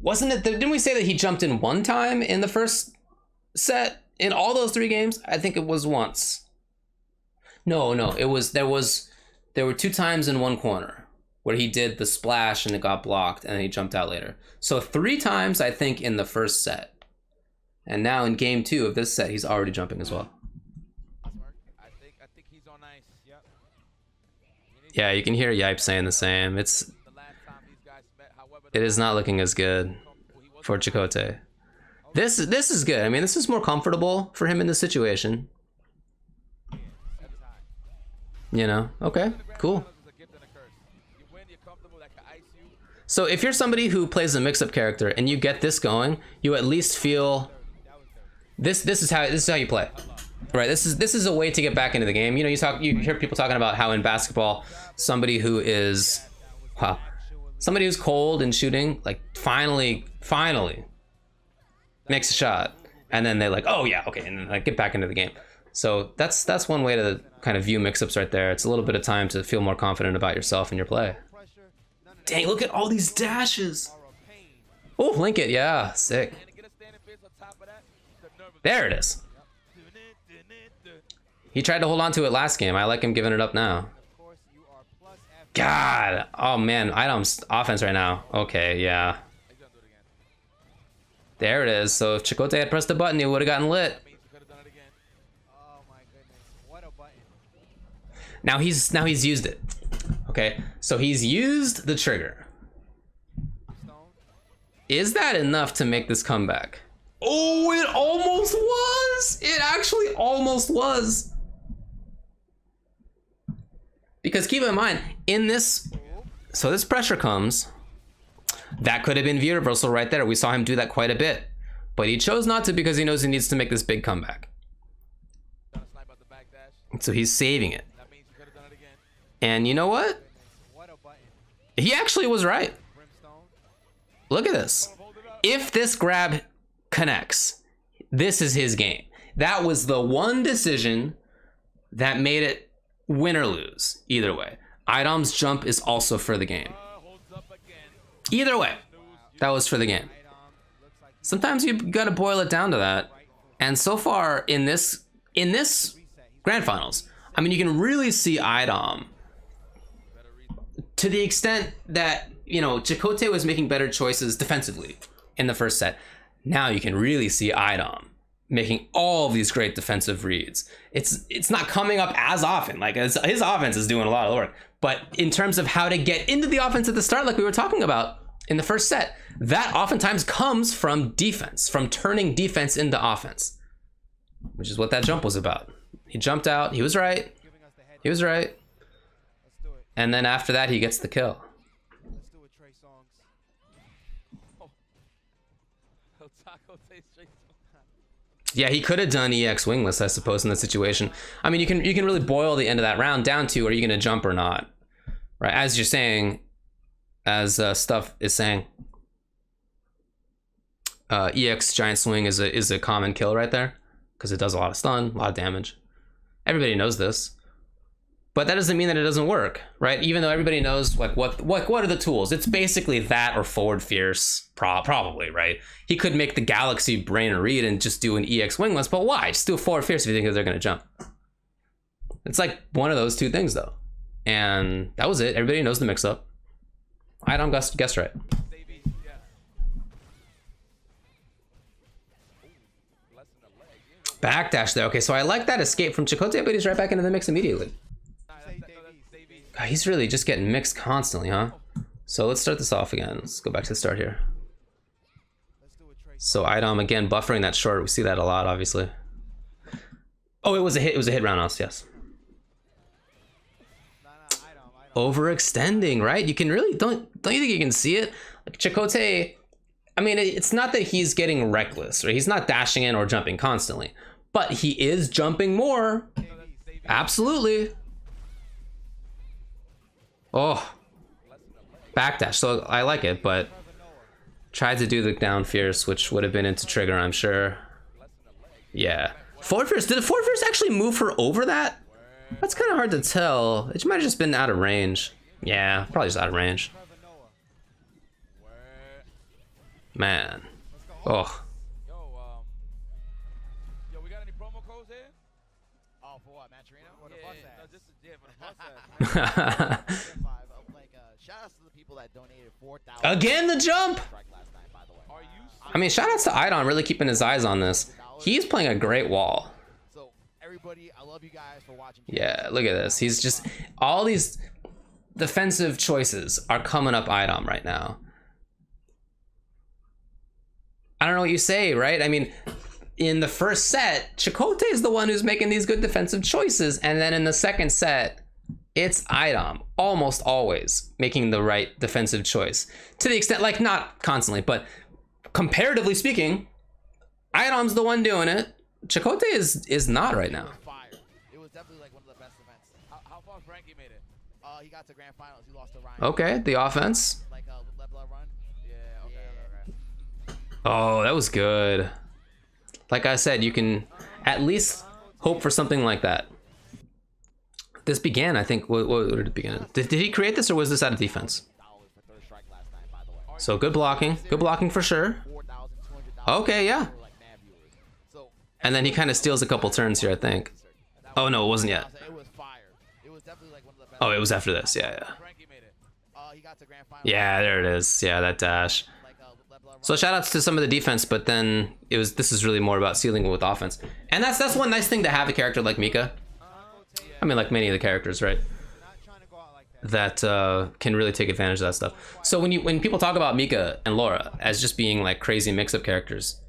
Wasn't it? Didn't we say that he jumped in one time in the first set in all those 3 games? I think it was once. No, it was there were 2 times in one corner where he did the splash and it got blocked and then he jumped out later. So 3 times I think in the first set. And now in game 2 of this set, he's already jumping as well. I think he's on ice. Yep. Yeah, you can hear Yipe saying the same. The last time these guys met, however, It is not looking as good for Chakotay. This is good. I mean, this is more comfortable for him in this situation. You know? Okay, cool. So if you're somebody who plays a mix-up character and you get this going, you at least feel this is how you play. Right, this is a way to get back into the game. You know, you hear people talking about how in basketball somebody who is somebody who's cold in shooting, like finally makes a shot, and then they like, oh yeah, okay, and then like get back into the game. So that's one way to kind of view mix-ups right there. It's a little bit of time to feel more confident about yourself and your play. Dang, look at all these dashes. Oh, link it, yeah, sick. There it is. He tried to hold on to it last game. I like him giving it up now. God, oh man, Idom's offense right now. Okay, yeah. There it is. So if Chakotay had pressed the button, he would have gotten lit. Oh my goodness, what a button. Now he's used it. Okay, so he's used the trigger. Is that enough to make this comeback? Oh, it almost was. It actually almost was. Because keep in mind, in this, so this pressure comes, that could have been view reversal right there. We saw him do that quite a bit, but he chose not to because he knows he needs to make this big comeback. So he's saving it. And you know what? He actually was right. Look at this. If this grab connects, this is his game. That was the one decision that made it win or lose. Either way. Idom's jump is also for the game. Either way, that was for the game. Sometimes you gotta boil it down to that. And so far in this grand finals, I mean, you can really see Idom to the extent that, you know, Chakotay was making better choices defensively in the first set. Now you can really see Idom making all of these great defensive reads. It's not coming up as often. Like his offense is doing a lot of work, but in terms of how to get into the offense at the start, like we were talking about in the first set, that oftentimes comes from defense, from turning defense into offense, which is what that jump was about. He jumped out. He was right. He was right. And then after that, he gets the kill. Yeah, he could have done EX wingless, I suppose, in that situation. I mean, you can really boil the end of that round down to, are you going to jump or not? Right, as you're saying, as Stuff is saying, EX giant swing is a common kill right there because it does a lot of stun, a lot of damage. Everybody knows this, but that doesn't mean that it doesn't work, right? Even though everybody knows like what are the tools? It's basically that or forward fierce, probably, right? He could make the Galaxy brain read and just do an EX wingless, but why? Just do a forward fierce if you think that they're gonna jump. It's like one of those two things though, and that was it. Everybody knows the mix-up. I don't guess right. Backdash there. Okay, so I like that escape from Chakotay, but he's right back into the mix immediately. God, he's really just getting mixed constantly, huh? So let's start this off again. Let's go back to the start here. So Idom again buffering that short. We see that a lot, obviously. Oh, it was a hit. It was a hit roundhouse. Yes. Overextending, right? You can really don't you think you can see it? Like Chakotay, I mean, it's not that he's getting reckless, right? He's not dashing in or jumping constantly, but he is jumping more. Absolutely. Oh, backdash. So I like it, but tried to do the down fierce, which would have been into trigger, I'm sure. Yeah. Forward fierce. Did the forward fierce actually move her over that? That's kind of hard to tell. It might have just been out of range. Yeah, probably just out of range. Man. Oh. Yo, we got any promo codes here? Oh, for what, Maturino? For the bus ads. No, just for the bus ads. Shout outs to the people that donated 4,000. Again, the jump. Last night, by the way. I mean, shout outs to Idom really keeping his eyes on this. He's playing a great wall. So everybody, I love you guys for watching. Yeah, look at this. He's just, all these defensive choices are coming up Idom right now. I don't know what you say, right? I mean, in the first set, Chakotay is the one who's making these good defensive choices, and then in the second set, it's Idom almost always making the right defensive choice. To the extent, like not constantly, but comparatively speaking, Idom's the one doing it. Chakotay is not right now. It was definitely like one of the best events. How far Frankie made it? He got to grand finals. He lost to Ryan. Okay, the offense. Like a level run. Yeah, okay. Oh, that was good. Like I said, you can at least hope for something like that. This began, I think, what did it begin? Did he create this or was this out of defense? So good blocking for sure. Okay, yeah. And then he kind of steals a couple turns here, I think. Oh no, it wasn't yet. Oh, it was after this, yeah. Yeah, there it is. Yeah, that dash. So shout outs to some of the defense, but then this is really more about sealing it with offense. And that's one nice thing to have a character like Mika. I mean, like many of the characters, right? That can really take advantage of that stuff. So when people talk about Mika and Laura as just being like crazy mix-up characters,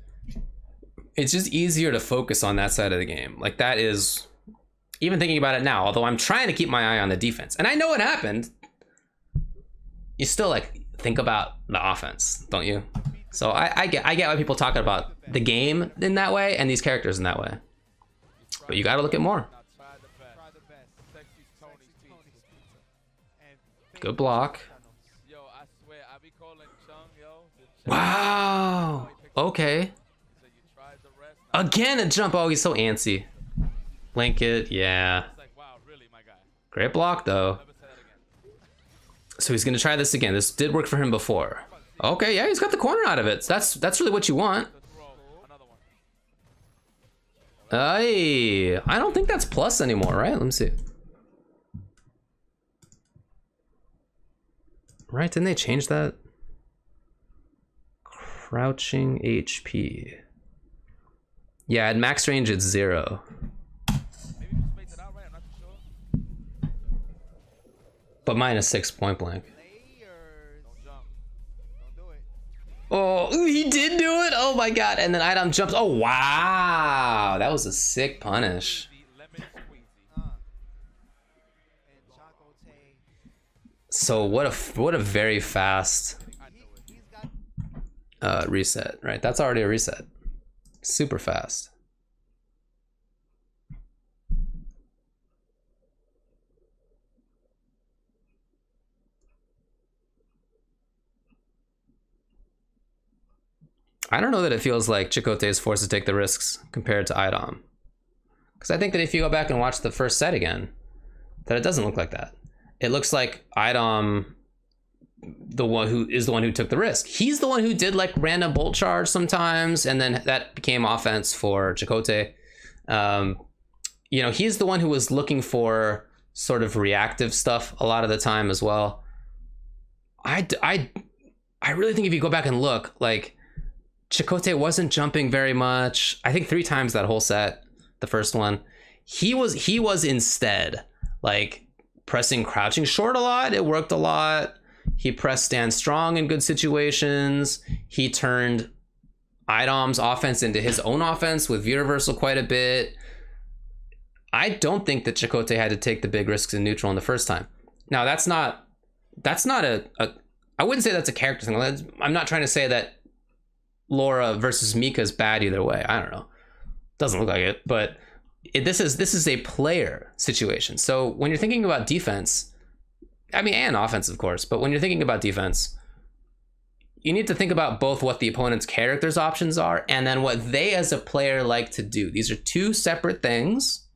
it's just easier to focus on that side of the game. Like that is, even thinking about it now, although I'm trying to keep my eye on the defense, and I know what happened, you still like think about the offense, don't you? So I get why people talk about the game in that way and these characters in that way. But you got to look at more. Good block. Wow. Okay. Again a jump. Oh, he's so antsy. Link it. Yeah. Great block though. So he's gonna try this again. This did work for him before. Okay, yeah, he's got the corner out of it. That's really what you want. Hey, I don't think that's plus anymore, right? Let me see. Right, didn't they change that? Crouching HP. Yeah, at max range it's 0. But -6 point blank. Oh, he did do it! Oh my god, and then Idom jumps. Oh wow! That was a sick punish. So what a very fast reset, right? That's already a reset. Super fast. I don't know that it feels like Chakotay is forced to take the risks compared to Idom. Because I think that if you go back and watch the first set again, that it doesn't look like that. It looks like Idom, the one who took the risk. He's the one who did like random bolt charge sometimes, and then that became offense for Chakotay. You know, he's the one who was looking for sort of reactive stuff a lot of the time as well. I really think if you go back and look, like Chakotay wasn't jumping very much. I think 3 times that whole set, the first one. He was instead like pressing crouching short a lot. It worked a lot. He pressed stand strong in good situations. He turned Idom's offense into his own offense with view reversal quite a bit. I don't think that Chakotay had to take the big risks in neutral in the first time. Now that's not a I wouldn't say that's a character thing. I'm not trying to say that Laura versus Mika is bad either way. I don't know. Doesn't look like it, but this is a player situation. So when you're thinking about defense, I mean, and offense, of course, but when you're thinking about defense, you need to think about both what the opponent's character's options are and then what they as a player like to do. These are 2 separate things.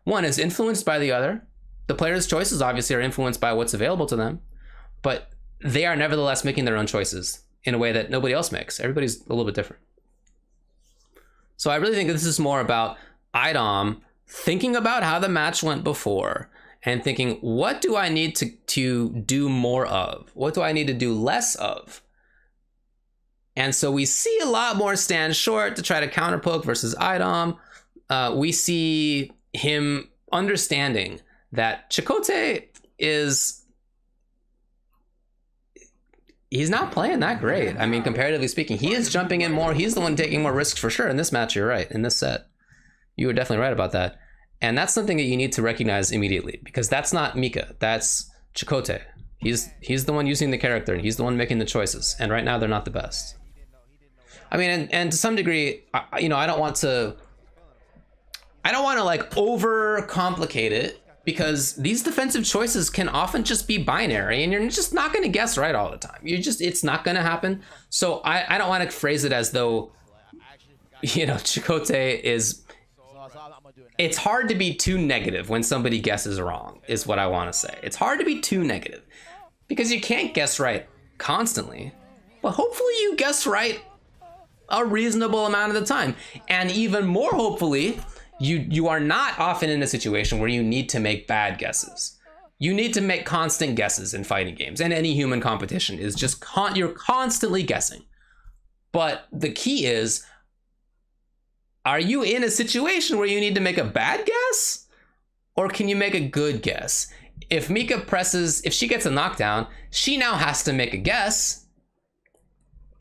One is influenced by the other. The player's choices obviously are influenced by what's available to them, but they are nevertheless making their own choices in a way that nobody else makes. Everybody's a little bit different. So I really think this is more about Idom thinking about how the match went before and thinking, what do I need to do more of? What do I need to do less of? And so we see a lot more stand short to try to counter poke versus Idom. We see him understanding that Chakotay he's not playing that great. I mean, comparatively speaking, he is jumping in more. He's the one taking more risks for sure. In this match, you're right. In this set, you were definitely right about that. And that's something that you need to recognize immediately, because that's not Mika. That's Chakotay. He's the one using the character, and he's the one making the choices. And right now, they're not the best. I mean, and to some degree, you know, I don't want to like overcomplicate it because these defensive choices can often just be binary, and you're just not going to guess right all the time. It's not going to happen. So I don't want to phrase it as though, you know, Chakotay is. It's hard to be too negative when somebody guesses wrong, is what I want to say. It's hard to be too negative because you can't guess right constantly, but hopefully you guess right a reasonable amount of the time. And even more hopefully, you are not often in a situation where you need to make bad guesses. You need to make constant guesses in fighting games, and any human competition is just you're constantly guessing. But the key is, are you in a situation where you need to make a bad guess, or can you make a good guess? If Mika if she gets a knockdown, she now has to make a guess.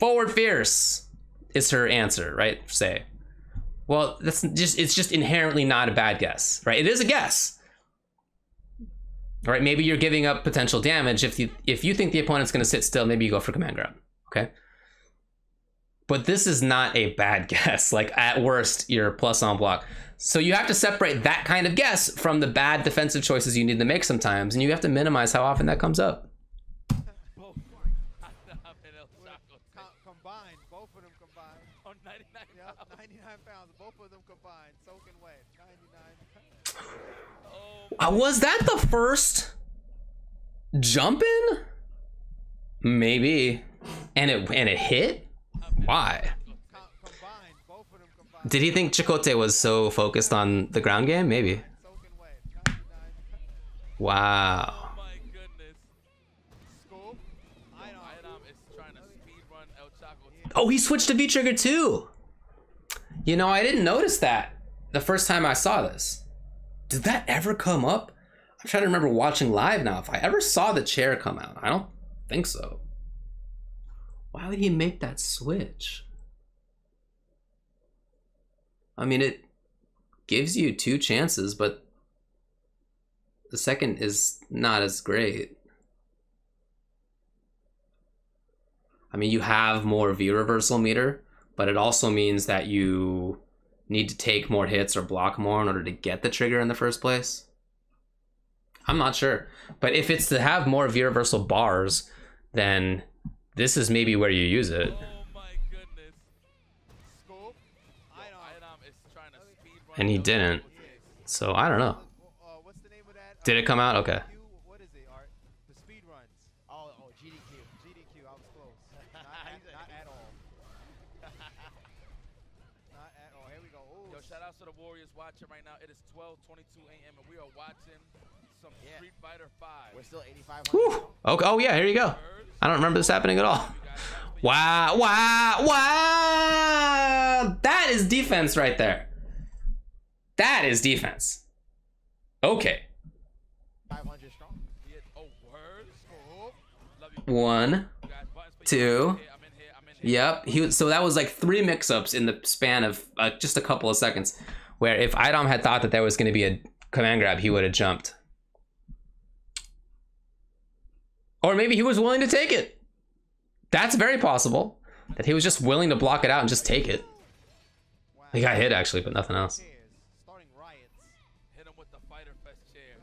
Forward fierce is her answer, right? Say. Well, it's just inherently not a bad guess, right? It is a guess. Right? Maybe you're giving up potential damage. If you think the opponent's going to sit still, maybe you go for command grab, okay? But this is not a bad guess. Like, at worst, you're plus on block. So you have to separate that kind of guess from the bad defensive choices you need to make sometimes, and you have to minimize how often that comes up. Combined, both of them combined. On 99 pounds. Yep, 99 pounds, both of them combined, soaking wet. 99 pounds. Was that the first jump in? Maybe. And it hit? Why? Combined, both of them combined. Did he think Chakotay was so focused on the ground game? Maybe. Soaking wet. 99 pounds. Wow. Oh my goodness. Scoop. Idom is trying to speed run El Chakotay. Oh, he switched to V-trigger too. You know, I didn't notice that the first time I saw this. Did that ever come up? I'm trying to remember watching live now if I ever saw the chair come out. I don't think so. Why would he make that switch? I mean, it gives you 2 chances, but the second is not as great. I mean, you have more V reversal meter, but it also means that you need to take more hits or block more in order to get the trigger in the first place. I'm not sure. But if it's to have more V reversal bars, then this is maybe where you use it. Oh my goodness. Scoop. Idom is trying to speed run. And he didn't. So I don't know. What's the name of that? Did it come out? Okay. What is it, Art? The speed runs. Oh, GDQ. GDQ, I was close. Not at all. Not at all. Here we go. Ooh. Yo, shout out to the Warriors watching right now. It is 12:22 a.m. and we are watching some Street Fighter 5. We're still 8,500. Whew. Okay. Oh yeah, here you go. I don't remember this happening at all. Wow, wow, wow! That is defense right there. That is defense. Okay. 500 strong. Oh, word. Love you. 1, Guys, buttons for 2. I'm in here. Yep. So that was like 3 mix-ups in the span of just a couple of seconds. Where if Idom had thought that there was going to be a command grab, he would have jumped. Or maybe he was willing to take it. That's very possible. That he was just willing to block it out and just take it. He got hit actually, but nothing else. Starting riots. Hit him with the Fighter Fest chair.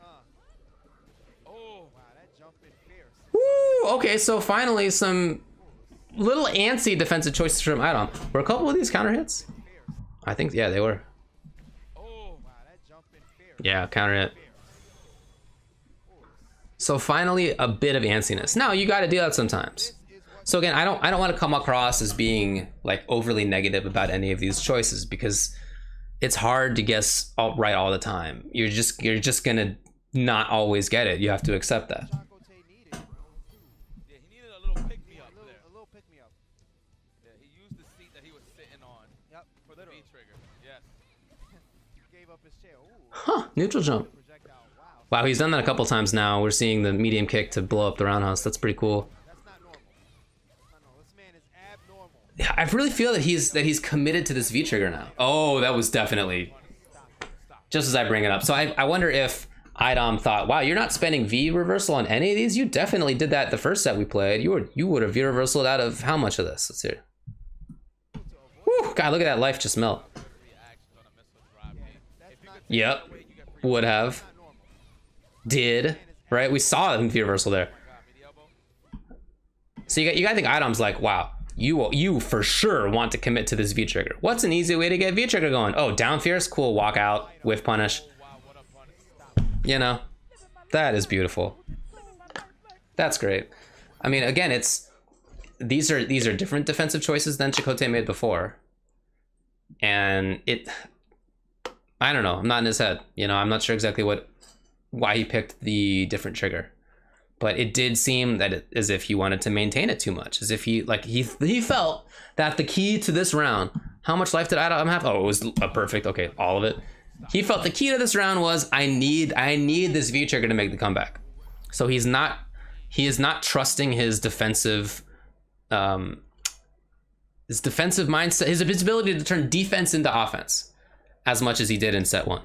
Oh. Wow, that jump in fierce. Woo! Okay, so finally some little antsy defensive choices from Idom. Were a couple of these counter hits? I think, yeah, they were. Oh. Wow, that jump in fierce. Yeah, counter hit. So finally, a bit of antsiness. Now you got to do that sometimes. So again, I don't want to come across as being like overly negative about any of these choices because it's hard to guess right all the time. You're just gonna not always get it. You have to accept that. Chakotay needed. Yeah, he needed a little pick-me-up there. A little pick-me-up. Yeah, he used the seat that he was sitting on. Yep, For the V-trigger. Yes. gave up his chair. Ooh, Huh? Neutral jump. projectile. Wow, Wow, he's done that a couple times now. We're seeing the medium kick to blow up the roundhouse. That's pretty cool. that's not normal. That's not normal. This man is abnormal. Yeah, I really feel that he's committed to this V trigger now. Oh, that was definitely just as I bring it up. So I wonder if Idom thought, wow, you're not spending V reversal on any of these. You definitely did that the first set we played. You would have V reversaled out of how much of this? Let's see. Whew, God, look at that life just melt. Reaction on a missile drop. If you could take Yep, it away, you get free. would have. Not normal. did, right? We saw the reversal there. So you gotta think Idom's like, wow, you for sure want to commit to this V trigger. What's an easy way to get V trigger going? Oh, down fierce, cool, walk out, whiff punish. You know, that is beautiful. That's great. I mean, again, these are different defensive choices than Chakotay made before. And I don't know, I'm not in his head. You know, I'm not sure exactly why he picked the different trigger. But it did seem that as if he wanted to maintain it too much, as if he felt that the key to this round, how much life did Idom have? Oh, it was a perfect, okay, all of it. He felt the key to this round was I need this V trigger to make the comeback. So he is not trusting his defensive mindset, his ability to turn defense into offense as much as he did in set 1.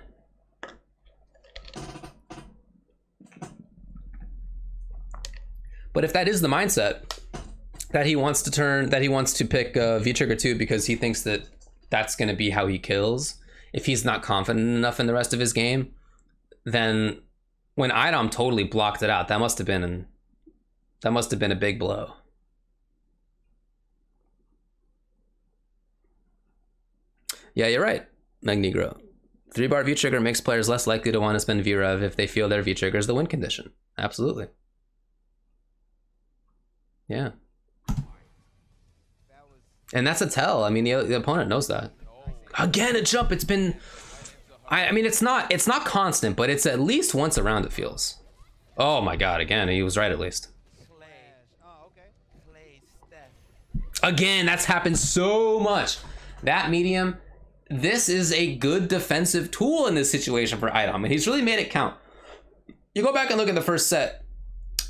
But if that is the mindset that he wants to pick V trigger 2 because he thinks that that's going to be how he kills, if he's not confident enough in the rest of his game, then when Idom totally blocked it out, that must have been a big blow. Yeah, you're right, Magnegro. 3-bar V trigger makes players less likely to want to spend V-Rev if they feel their V trigger is the win condition. Absolutely. Yeah. And that's a tell. I mean, the opponent knows that. Again, a jump. It's been... I mean, it's not constant, but it's at least once a round, it feels. Oh my god, again, he was right at least. Again, that's happened so much. That medium, this is a good defensive tool in this situation for Idom, and he's really made it count. You go back and look at the first set.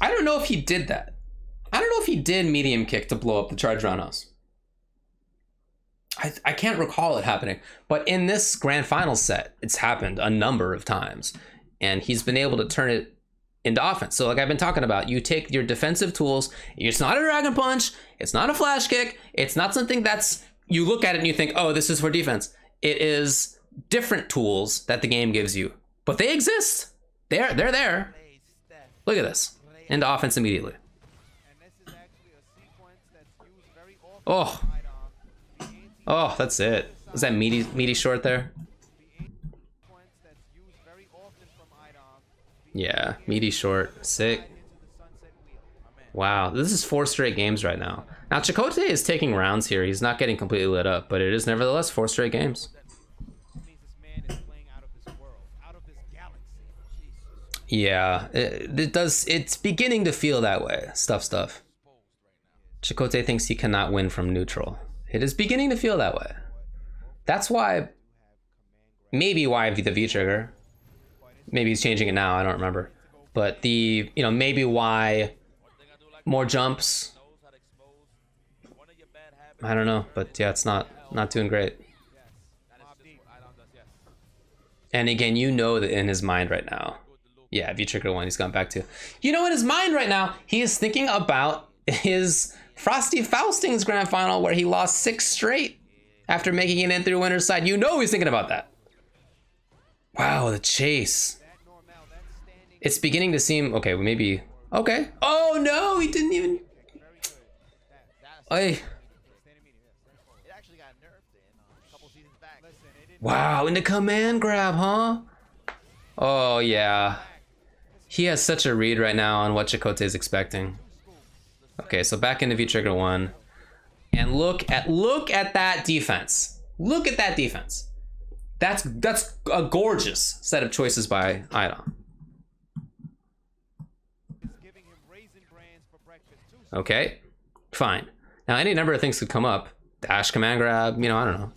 I don't know if he did that. I don't know if he did medium kick to blow up the charge roundhouse. I can't recall it happening, but in this grand final set, it's happened a number of times, and he's been able to turn it into offense. So like I've been talking about, you take your defensive tools, it's not a dragon punch, it's not a flash kick, it's not something that's, you look at it and you think, oh, this is for defense. It is different tools that the game gives you, but they exist. They're there. Look at this, into offense immediately. Oh, that's it. Was that meaty short there? Yeah, meaty short. Sick. Wow, this is 4 straight games right now. Now, Chakotay is taking rounds here. He's not getting completely lit up, but it is nevertheless 4 straight games. Yeah, it's beginning to feel that way. Stuff. Chakotay thinks he cannot win from neutral. It is beginning to feel that way. That's why, maybe why the V trigger. Maybe he's changing it now, I don't remember. But maybe why more jumps. I don't know, but yeah, it's not doing great. And again, you know that in his mind right now. Yeah, V trigger 1 he's gone back to. You know, in his mind right now, he is thinking about his Frosty Fausting's grand final where he lost 6 straight after making it in through winner's side. You know he's thinking about that. Wow, the chase. It's beginning to seem, okay, maybe, okay. Oh no, he didn't even. Oy. Wow, into command grab, huh? Oh yeah. He has such a read right now on what Chakotay is expecting. Okay, so back into V trigger 1, and look at that defense. Look at that defense. That's a gorgeous set of choices by Idom. Okay, fine. Now any number of things could come up. Dash, command grab. I don't know.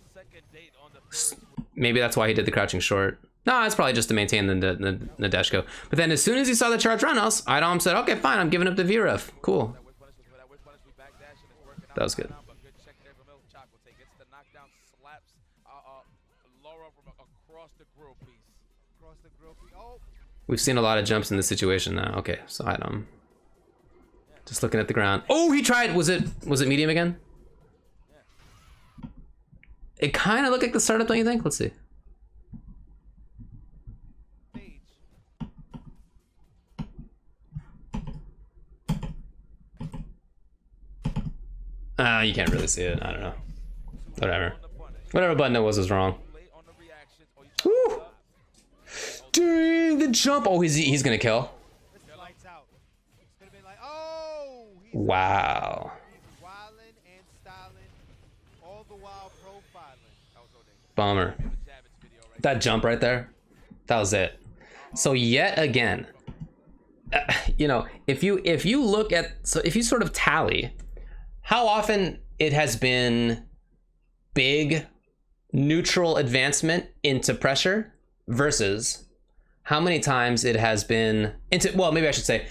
Maybe that's why he did the crouching short. No, it's probably just to maintain the dash go. But then as soon as he saw the charge roundhouse, Idom said, okay, fine, I'm giving up the V-Ref. Cool. That was good. We've seen a lot of jumps in this situation now. Okay, so Idom. Just looking at the ground. Oh, he tried. Was it medium again? It kind of looked like the startup, don't you think? Let's see. You can't really see it. I don't know. Whatever. Whatever button it was wrong. Woo! Dude, the jump. Oh, he's gonna kill. Lights out. It's gonna be like, oh, he's Wow. wilding and styling, all the while profiling. Bummer. That jump right there. That was it. So yet again, you know, if you look at, so if you sort of tally how often it has been big neutral advancement into pressure versus how many times it has been into, well, maybe I should say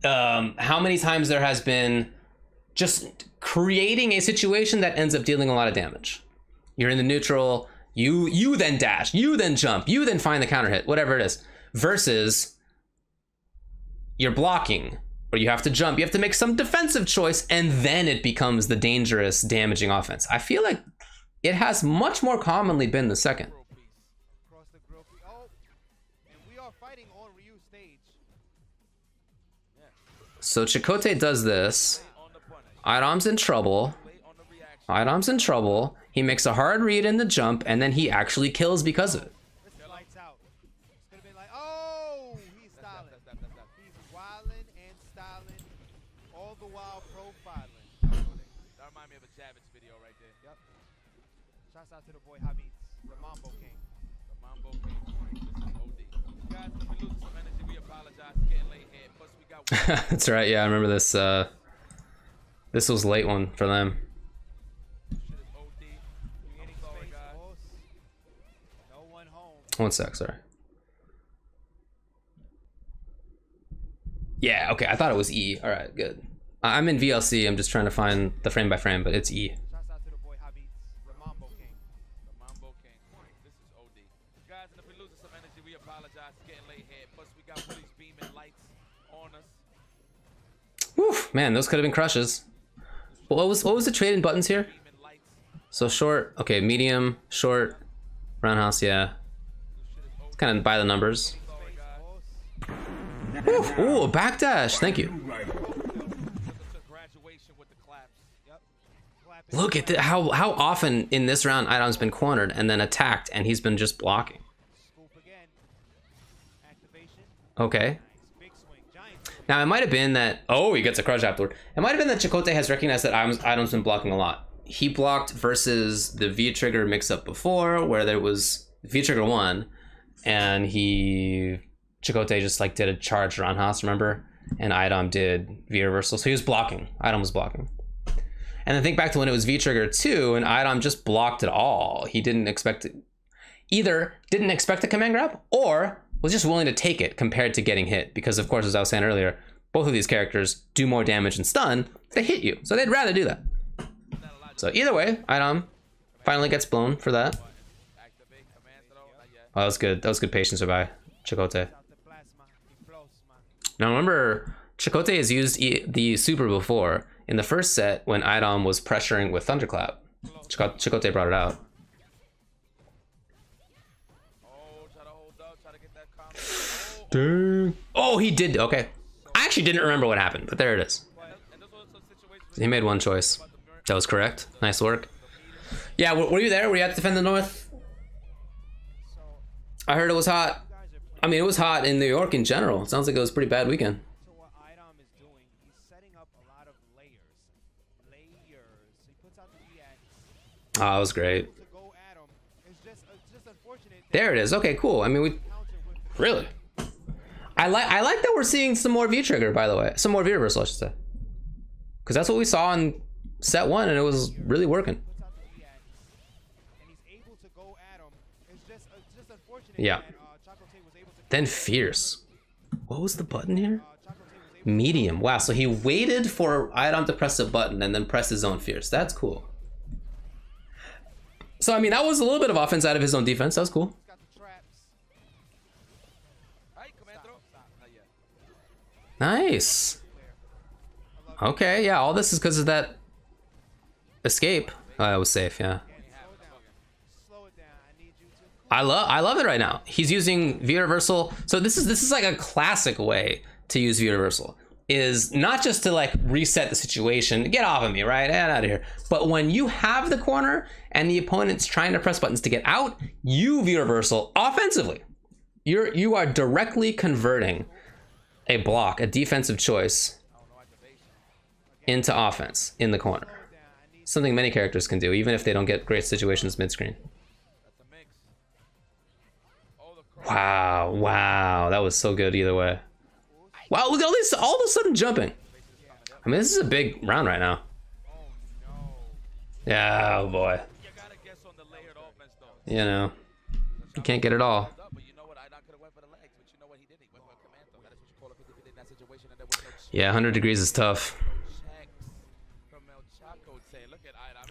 how many times there has been just creating a situation that ends up dealing a lot of damage. You're in the neutral, you then dash, you then jump, you then find the counter hit, whatever it is, versus you're blocking, or you have to jump, you have to make some defensive choice, and then it becomes the dangerous, damaging offense. I feel like it has much more commonly been the second. Across the grill. Oh, and we are fighting on Ryu's stage. So Chakotay does this. Idom's in trouble. Idom's in trouble. He makes a hard read in the jump, and then he actually kills because of it. This is lights out. It's gonna be like, oh, he's styling. He's wilding and styling, all the while profiling. That reminds me of a Javits video right there. Yep. Shouts out to the boy Habibs, the Mambo King. The Mambo King. This is OD. Guys, if we lose some energy, we apologize. It's getting late here. Plus, we got. That's right. Yeah, I remember this. This was a late one for them. Shit is OD. I'm sorry, guys. Boss. No one home. One sec, sorry. Yeah, okay, I thought it was E. All right, good. I'm in VLC. I'm just trying to find the frame by frame, but it's E. Shouts out to the boy Habibs, the Mambo King. The Mambo King. This is OD. Guys, and if we're losing some energy, we apologize. It's getting late here. Plus, we got Willie's beaming lights on us. Woof, man, those could have been crushes. What was the trading buttons here? Beaming lights. So short, okay, medium, short, roundhouse, yeah. It's kind of by the numbers. Sorry, guys. Woof, ooh, a backdash, thank you. New rival. To graduation with the claps. Yep. Clapping. Look at how often in this round Idom's been cornered and then attacked, and he's been just blocking. Scoop again. Activation. Okay. Big swing. Giant. Now, it might have been that... Oh, he gets a crush afterward. It might have been that Chakotay has recognized that Idom's been blocking a lot. He blocked versus the V-trigger mix-up before, where there was V-trigger 1, and Chakotay just like did a charge roundhouse, remember? And Idom did V-reversal, so he was blocking. Idom was blocking. And then think back to when it was V-trigger 2, and Idom just blocked it all. He didn't expect it. Either didn't expect the command grab, or was just willing to take it compared to getting hit. Because of course, as I was saying earlier, both of these characters do more damage and stun if they hit you. So they'd rather do that. So either way, Idom finally gets blown for that. Activate command throw. Not yet. Oh, that was good. That was good patience by Chakotay. Out the plasma. He flows, man. Now remember, Chakotay has used the super before. In the first set, when Idom was pressuring with Thunderclap, Chakotay brought it out. Oh, try to hold up. Try to get that combo. Dang. Oh, he did. Okay. I actually didn't remember what happened, but there it is. And this was a situation He made one choice. That was correct. Nice work. Yeah, were you there? Were you at Defend the North? So, I heard it was hot. you guys are playing. I mean, it was hot in New York in general. It sounds like it was a pretty bad weekend. So what Idom is doing, he's setting up a lot of layers. He puts out the react Oh, it was great. to go at him. It's just unfortunate. that There it is. Okay, cool. I mean, we counter with really. I like that we're seeing some more V trigger, by the way. Some more V reversal, I should say. Because that's what we saw in set 1, and it was really working. puts out the react, and he's able to go at him. It's just unfortunate. Yeah. That, Chakotay was able to Then fierce. What was the button here? Chakotay was able Medium. Wow, so he waited for Idom to press a button and then press his own fierce. That's cool. So, I mean, that was a little bit of offense out of his own defense. That was cool. He's got the traps. Hey, command throw. Not yet. Nice. Okay, yeah, all this is because of that escape. Oh, I was safe, yeah. Slow it down. I need you to. I love it right now. He's using V reversal. So this is like a classic way to use V reversal. is not just to like reset the situation, get off of me, right? Get out of here. But when you have the corner and the opponent's trying to press buttons to get out, you V reversal offensively. You are directly converting a block, a defensive choice, into offense in the corner. Something many characters can do, even if they don't get great situations mid-screen. Wow, wow, that was so good either way. Wow, look at all this, all of a sudden jumping. I mean, this is a big round right now. Yeah, oh boy. You know, you can't get it all. Yeah, 100 degrees is tough.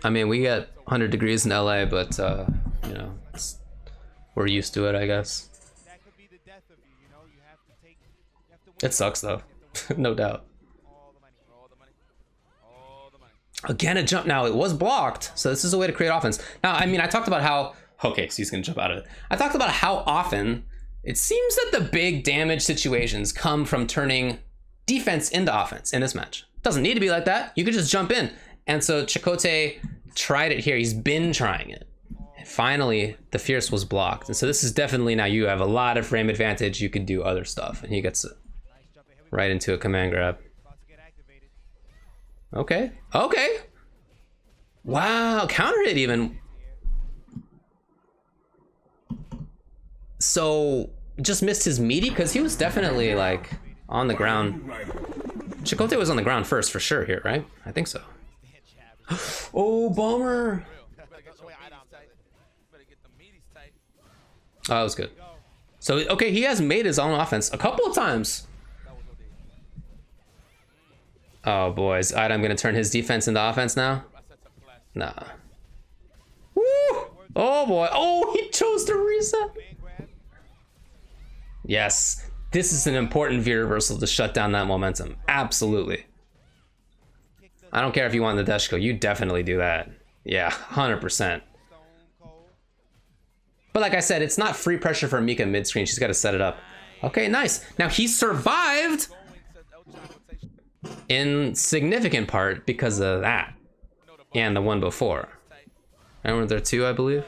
I mean, we get 100 degrees in LA, but, you know, we're used to it, I guess. It sucks, though. No doubt. Again, a jump. Now, it was blocked, so this is a way to create offense. Now, I mean, I talked about how... Okay, so he's going to jump out of it. I talked about how often it seems that the big damage situations come from turning defense into offense in this match. Doesn't need to be like that. You could just jump in. And so Chakotay tried it here. He's been trying it. And finally, the Fierce was blocked. And so this is definitely now you have a lot of frame advantage. You can do other stuff. And he gets right into a command grab. Okay. Okay. Wow. Counter hit even. So just missed his meaty because he was definitely like on the ground. Chakotay was on the ground first for sure here, right? I think so. Oh, bummer. Oh, that was good. So, okay, he has made his own offense a couple of times. Oh, boys. I'm going to turn his defense into offense now? Nah. Woo! Oh, boy. Oh, he chose to reset. Yes. This is an important V reversal to shut down that momentum. Absolutely. I don't care if you want the Deshko, you definitely do that. Yeah, 100%. But like I said, it's not free pressure for Mika mid-screen. She's got to set it up. Okay, nice. Now he survived in significant part because of that. And the one before. Remember there are two, I believe?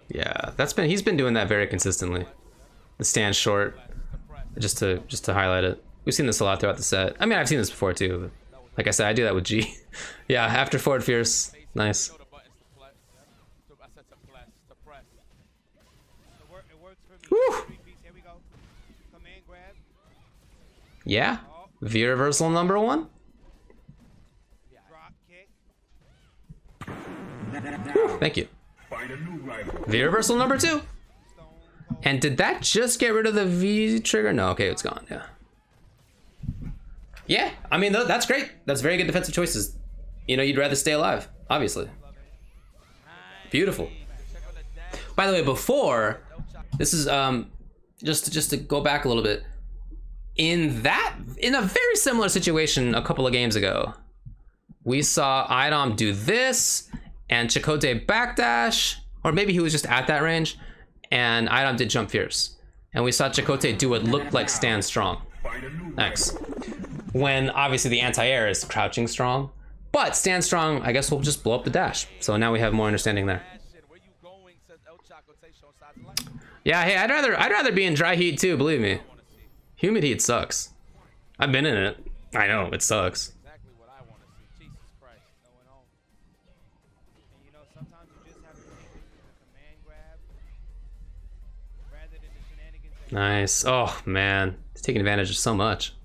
Yeah, he's been doing that very consistently. The stand short. Just to highlight it. We've seen this a lot throughout the set. I mean, I've seen this before too, but like I said, I do that with G. Yeah, after forward Fierce. Nice. Woo! Yeah. V reversal number 1. Whew, thank you. V reversal number 2. And did that just get rid of the V trigger? No, okay, it's gone, yeah. Yeah, I mean, that's great. That's very good defensive choices. You know, you'd rather stay alive, obviously. Beautiful. By the way, before, this is, just to go back a little bit, in a very similar situation a couple of games ago, we saw Idom do this, and Chakotay backdash, or maybe he was just at that range, and Idom did jump fierce. And we saw Chakotay do what looked like stand strong. Thanks. When obviously the anti-air is crouching strong, but stand strong, I guess we'll just blow up the dash. So now we have more understanding there. Yeah, hey, I'd rather be in dry heat too, believe me. Humid heat sucks. I've been in it. I know, it sucks. Nice. Oh man, he's taking advantage of so much.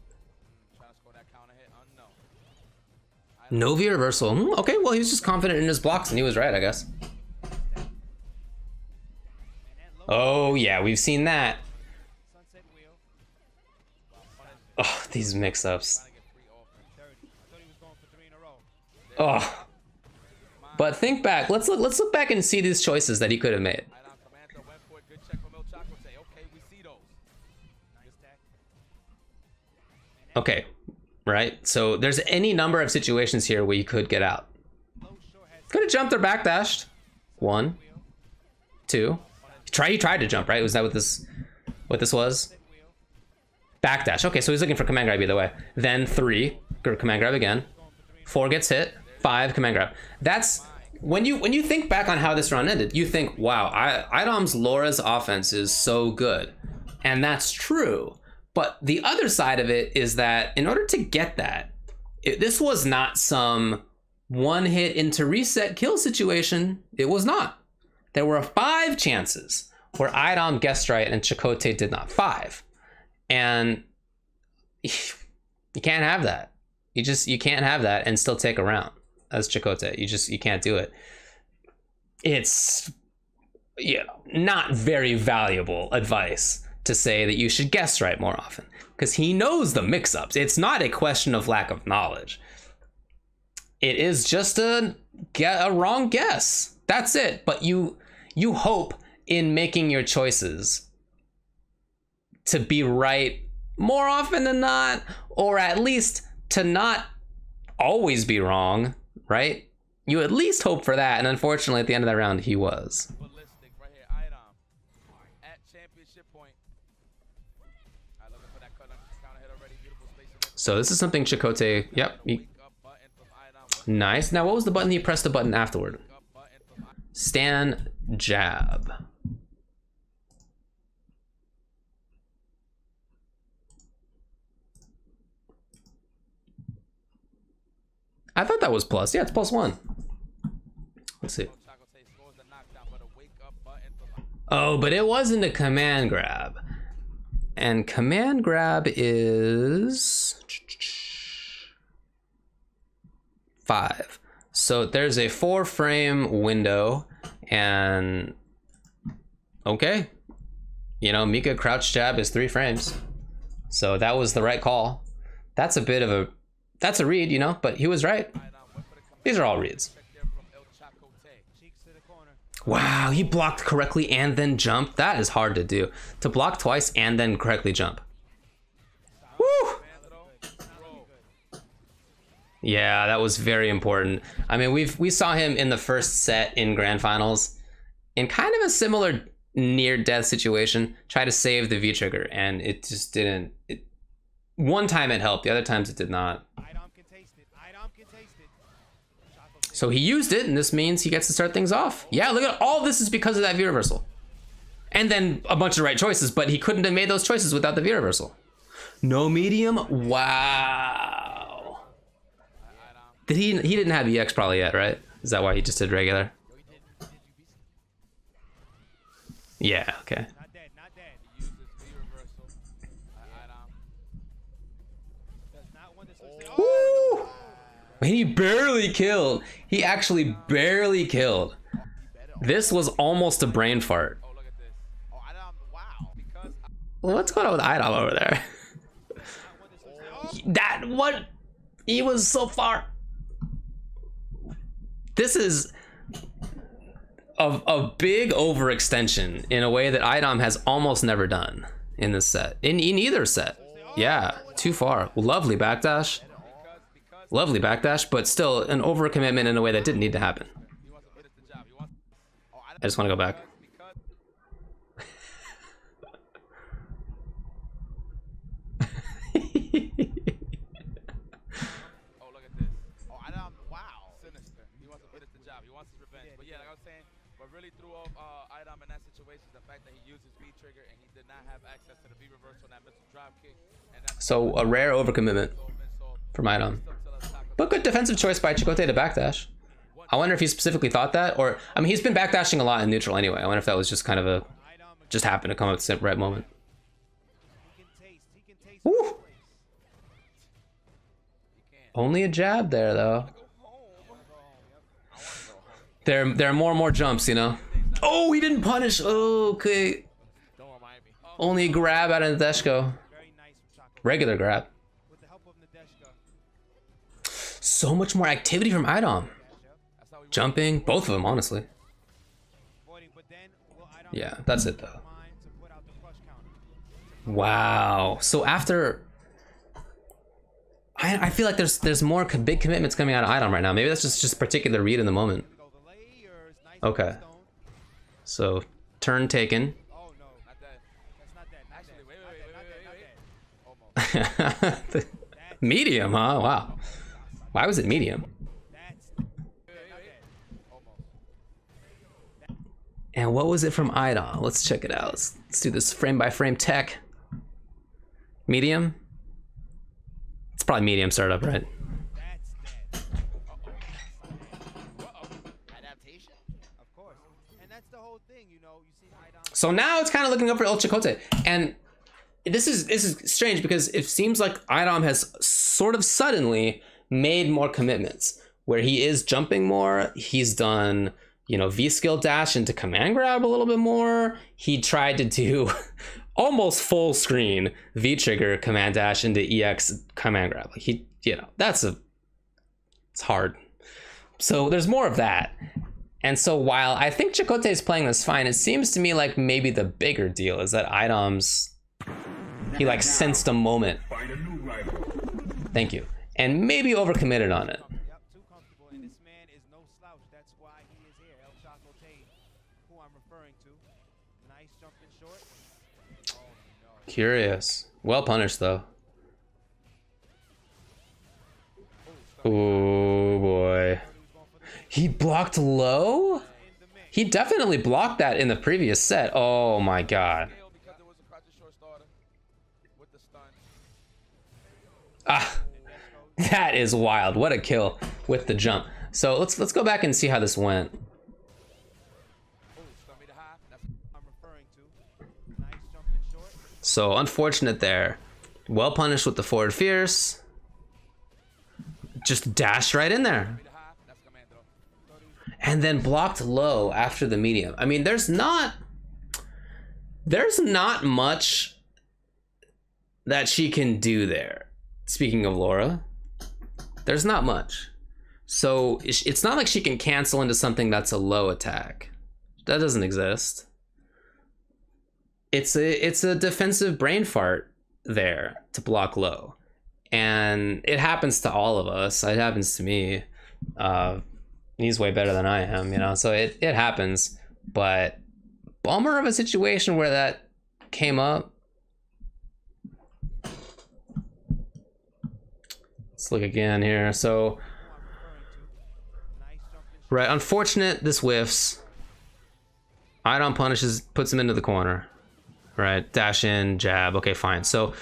No V reversal. Okay, well he was just confident in his blocks and he was right, I guess. Oh yeah, we've seen that. Oh, these mix-ups. Oh. But think back. Let's look back and see these choices that he could have made. Okay, right? So there's any number of situations here where you could get out. Could have jumped or backdashed. 1, 2. He tried to jump, right? Was that what this what this was? Backdash. Okay, so he's looking for command grab either way. Then 3, command grab again. 4 gets hit. 5, command grab. That's when you think back on how this run ended, you think, wow, Idom's Laura's offense is so good. And that's true. But the other side of it is that in order to get that, this was not some one hit into reset kill situation. It was not. There were 5 chances where Idom guessed right and Chakotay did not. 5. And you can't have that. You can't have that and still take a round as Chakotay. You can't do it. It's not very valuable advice to say that you should guess right more often, because he knows the mix-ups. It's not a question of lack of knowledge. It is just a wrong guess. That's it. But you hope in making your choices to be right more often than not, or at least to not always be wrong, right? You at least hope for that, and unfortunately at the end of that round he was. Ballistic right here, Idom at championship point. I looking for that counter hit already. Beautiful space. So this is something Chakotay, yep. Wake up button from Idom. Nice. Now what was the button he pressed the button afterward? Wake up button from Idom. Stand jab. I thought that was plus. Yeah, it's +1. Let's see. Chakotay scores the knockdown, but a wake up button from Oh, but it wasn't a command grab. And command grab is 5. So there's a 4-frame window, and okay. You know, Mika crouch jab is 3 frames. So that was the right call. That's a bit of a, that's a read, you know, but he was right. These are all reads. Wow, he blocked correctly and then jumped. That is hard to do. To block twice and then correctly jump. Woo! Yeah, that was very important. I mean, we saw him in the first set in grand finals in kind of a similar near-death situation, try to save the V-trigger, and it just didn't. One time it helped, the other times it did not. So he used it, and this means he gets to start things off. Yeah, look at all this is because of that V-reversal. And then a bunch of right choices, but he couldn't have made those choices without the V-reversal. No medium? Wow. Did he didn't have EX probably yet, right? Is that why he just did regular? Yeah, okay. Not dead, not dead. He uses V-reversal. Does not want to switch. Oh, Woo! He barely killed. He actually barely killed. This was almost a brain fart. oh, look at this. Oh, Idom, wow. Because What's going on with Idom over there? That what? He was so far. This is a big overextension in a way that Idom has almost never done in this set. In either set. Yeah, too far. Lovely backdash. Lovely backdash, but still an overcommitment in a way that didn't need to happen. he wants to finish the job. He wants. Oh, Idom, I just want to go back. because oh, look at this. Oh, Idom, wow. Sinister. He wants to finish the job. He wants his revenge. But yeah, like I was saying, what really threw off Idom in that situation is the fact that he used his V trigger and he did not have access to the V reversal and that missile drop kick. And that's So a rare overcommitment from Idom. But good defensive choice by Chakotay to backdash. I wonder if he specifically thought that, or I mean, he's been backdashing a lot in neutral anyway. I wonder if that was just kind of a, just happened to come at the right moment. he can taste. Woo! Only a jab there though. There are more and more jumps, you know. Oh, he didn't punish. Okay. Don't remind me. Only a grab out of Nadeshko. Very nice from Chakotay. Regular grab. With the help of Nadeshka. So much more activity from Idom. That's how we Jumping, both of them, honestly. Avoiding, but then will Idom Yeah, that's it though. mind to put out the crush counter? Wow. So after, I feel like there's more big commitments coming out of Idom right now. Maybe that's just a particular read in the moment. Go the layers. Nice Okay. stone. So turn taken. Oh no, not that. that's not dead. Not Medium, huh? Wow. Why was it medium? And what was it from Idom? Let's check it out. Let's do this frame by frame tech. Medium? It's probably medium startup, right? Adaptation? Of course. And that's the whole thing, you know. You see Idom. So now it's kind of looking up for El Chakotay. And this is strange because it seems like Idom has sort of suddenly made more commitments where he is jumping more. He's done, you know, V-skill dash into command grab a little bit more. He tried to do almost full screen V-trigger command dash into EX command grab. Like he, you know, it's hard. So there's more of that. And so while I think Chakotay is playing this fine, it seems to me like maybe the bigger deal is that Idom's, he like sensed a moment. Find a new rival. Thank you. And maybe overcommitted on it. Yep, too comfortable. And this man is no slouch. That's why he is here. El Chakotay, who I'm referring to. Nice jumping short. Oh, no. Curious. Well punished though. Oh boy. He blocked low? He definitely blocked that in the previous set. Oh my god. Because there was a crouching short starter with the stun. Ah, that is wild. What a kill with the jump. So let's go back and see how this went. Stun me to high. That's I'm referring to. Nice jumping short. So unfortunate there. Well punished with the forward fierce. Just dashed right in there. the high. That's command throw. And then blocked low after the medium. I mean, there's not much that she can do there. Speaking of Laura, there's not much. So it's not like she can cancel into something that's a low attack. That doesn't exist. It's a defensive brain fart there to block low. And it happens to all of us. It happens to me. He's way better than I am, you know, so it happens. But bummer of a situation where that came up. Let's look again here. So, right, unfortunate this whiffs. Idom punishes, puts him into the corner. Right, dash in, jab. Okay, fine. So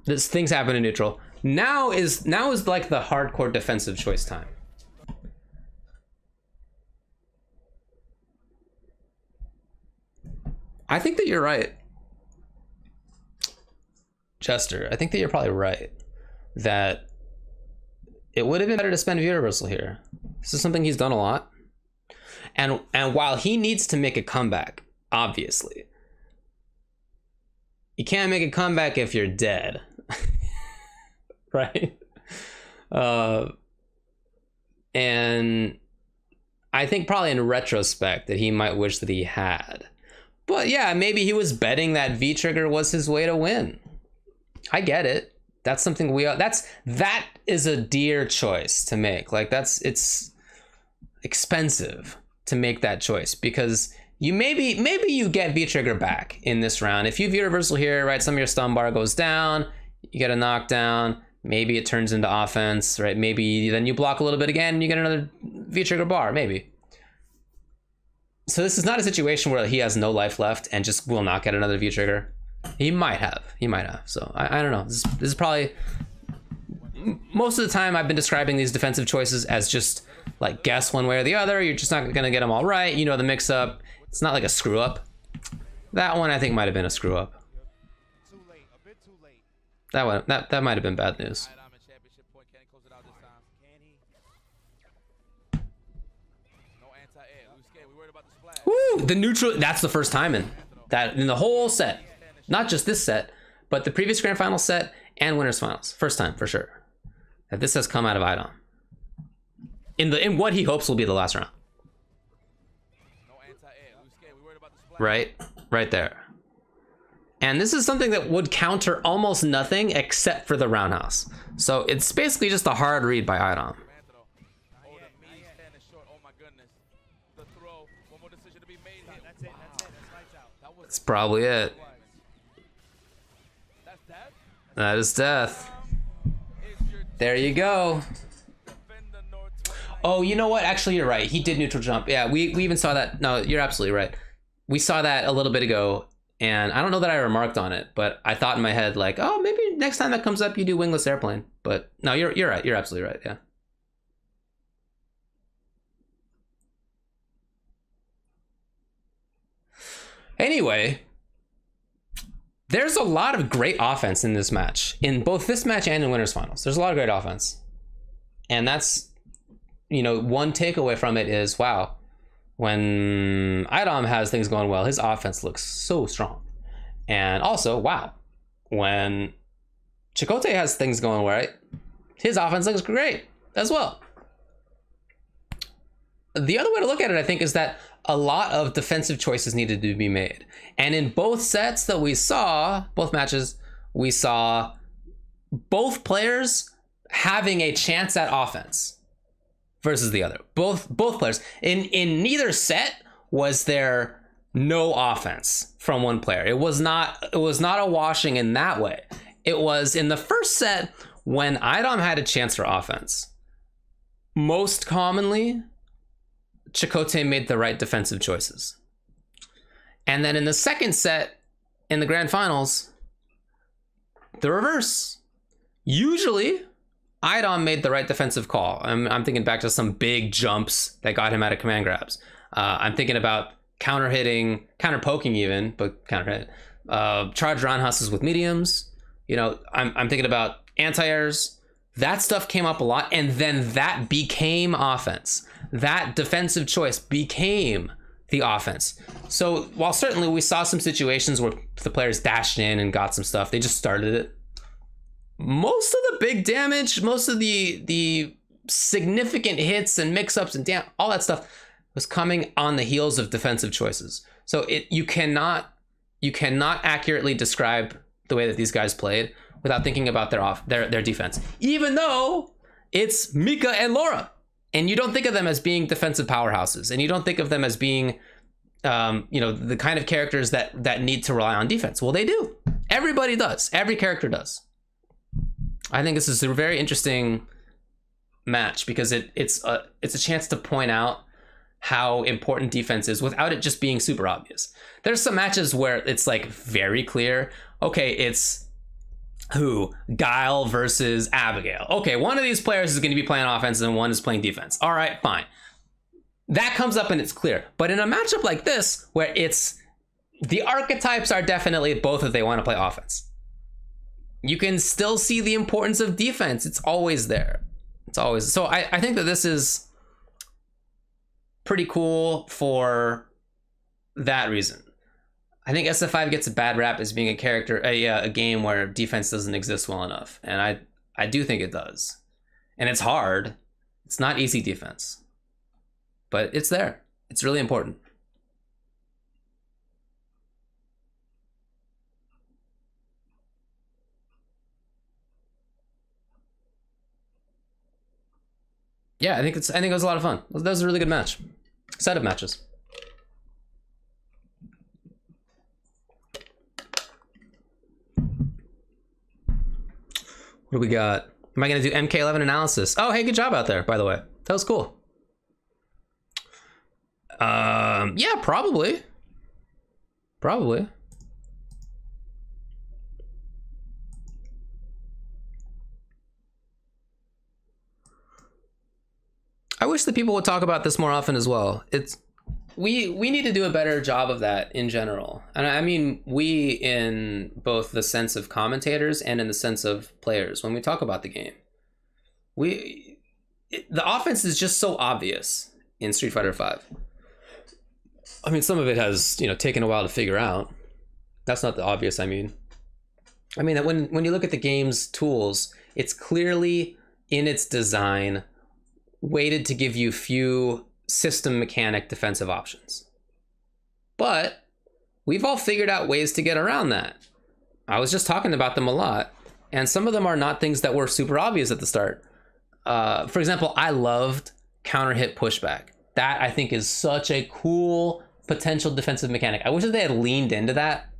this things happen in neutral. Now is like the hardcore defensive choice time. I think that you're right, Chester. I think that you're probably right that it would have been better to spend view reversal here. This is something he's done a lot, and while he needs to make a comeback, obviously, you can't make a comeback if you're dead, right? And I think probably in retrospect that he might wish that he had. But yeah, maybe he was betting that V-trigger was his way to win. I get it. That's something that is a dear choice to make. Like it's expensive to make that choice because you maybe you get V-trigger back in this round. If you V-reversal here, right, some of your stun bar goes down, you get a knockdown, maybe it turns into offense, right? Maybe then you block a little bit again and you get another V-trigger bar, maybe. So this is not a situation where he has no life left and just will not get another V-trigger. He might have. So I don't know. This is probably, most of the time I've been describing these defensive choices as just like guess one way or the other. You're just not going to get them all right. You know the mix up. It's not like a screw up. That one I think might have been a screw up. Too late. A bit too late. That one that might have been bad news. Idom in championship point. Can he close it out this time? Can he? No anti-air. We scared. We worried about the splash. Woo! The neutral. That's the first time in the whole set. Not just this set, but the previous grand final set and winners finals. First time for sure that this has come out of Idom in what he hopes will be the last round. No anti-air. We scared. We worried about the splash. Right there. And this is something that would counter almost nothing except for the roundhouse. So it's basically just a hard read by Idom. Oh, the me standing short. Oh my goodness. The throw. One more decision to be made here. That's it. That's lights out. That was That's probably it. That's that? That is death. There you go. Oh, you know what? Actually, you're right. He did neutral jump. Yeah, we even saw that. No, you're absolutely right. We saw that a little bit ago, and I don't know that I remarked on it, but I thought in my head, like, oh, maybe next time that comes up, you do wingless airplane. But no, you're right. You're absolutely right. Yeah. Anyway, there's a lot of great offense in this match, in both this match and in winners finals. There's a lot of great offense, and that's, you know, one takeaway from it is, wow, when Idom has things going well, his offense looks so strong. And also, wow, when Chakotay has things going right, his offense looks great as well. The other way to look at it, I think, is that a lot of defensive choices needed to be made. And in both sets that we saw, both matches, we saw both players having a chance at offense versus the other. Both players. In neither set was there no offense from one player. It was not a washing in that way. It was in the first set when Idom had a chance for offense. Most commonly, Chakotay made the right defensive choices. And then in the second set, in the grand finals, the reverse. Usually, Idom made the right defensive call. I'm thinking back to some big jumps that got him out of command grabs. I'm thinking about counter hitting, counter poking even, but counter hit. Charge roundhouses with mediums. You know, I'm thinking about anti-airs. That stuff came up a lot, and then that became offense. That defensive choice became the offense. So while certainly we saw some situations where the players dashed in and got some stuff, they just started it. Most of the big damage, most of the significant hits and mix-ups and all that stuff was coming on the heels of defensive choices. So you cannot accurately describe the way that these guys played without thinking about their defense, even though it's Mika and Laura. And you don't think of them as being defensive powerhouses, and you don't think of them as being, you know, the kind of characters that need to rely on defense. Well, they do. Everybody does. Every character does. I think this is a very interesting match because it's a chance to point out how important defense is without it just being super obvious. There's some matches where it's like very clear. Okay, it's Guile versus Abigail. Okay, one of these players is going to be playing offense and one is playing defense. All right, fine. That comes up and it's clear. But in a matchup like this, where it's the archetypes are definitely both if they want to play offense, you can still see the importance of defense. It's always there. It's always. So I think that this is pretty cool for that reason. I think SF5 gets a bad rap as being a game where defense doesn't exist well enough. And I do think it does. And it's hard. It's not easy defense. But it's there. It's really important. Yeah, I think it was a lot of fun. That was a really good match. Set of matches. What do we got? Am I going to do MK11 analysis? Oh, hey, good job out there, by the way. That was cool. Yeah, probably. Probably. I wish that people would talk about this more often as well. We need to do a better job of that in general. And I mean we in both the sense of commentators and in the sense of players when we talk about the game. The offense is just so obvious in Street Fighter V. I mean, some of it has, you know, taken a while to figure out. That's not the obvious I mean. I mean that when you look at the game's tools, it's clearly in its design weighted to give you few system mechanic defensive options. But we've all figured out ways to get around that. I was just talking about them a lot, and some of them are not things that were super obvious at the start. For example, I loved counter hit pushback. That I think is such a cool potential defensive mechanic. I wish that they had leaned into that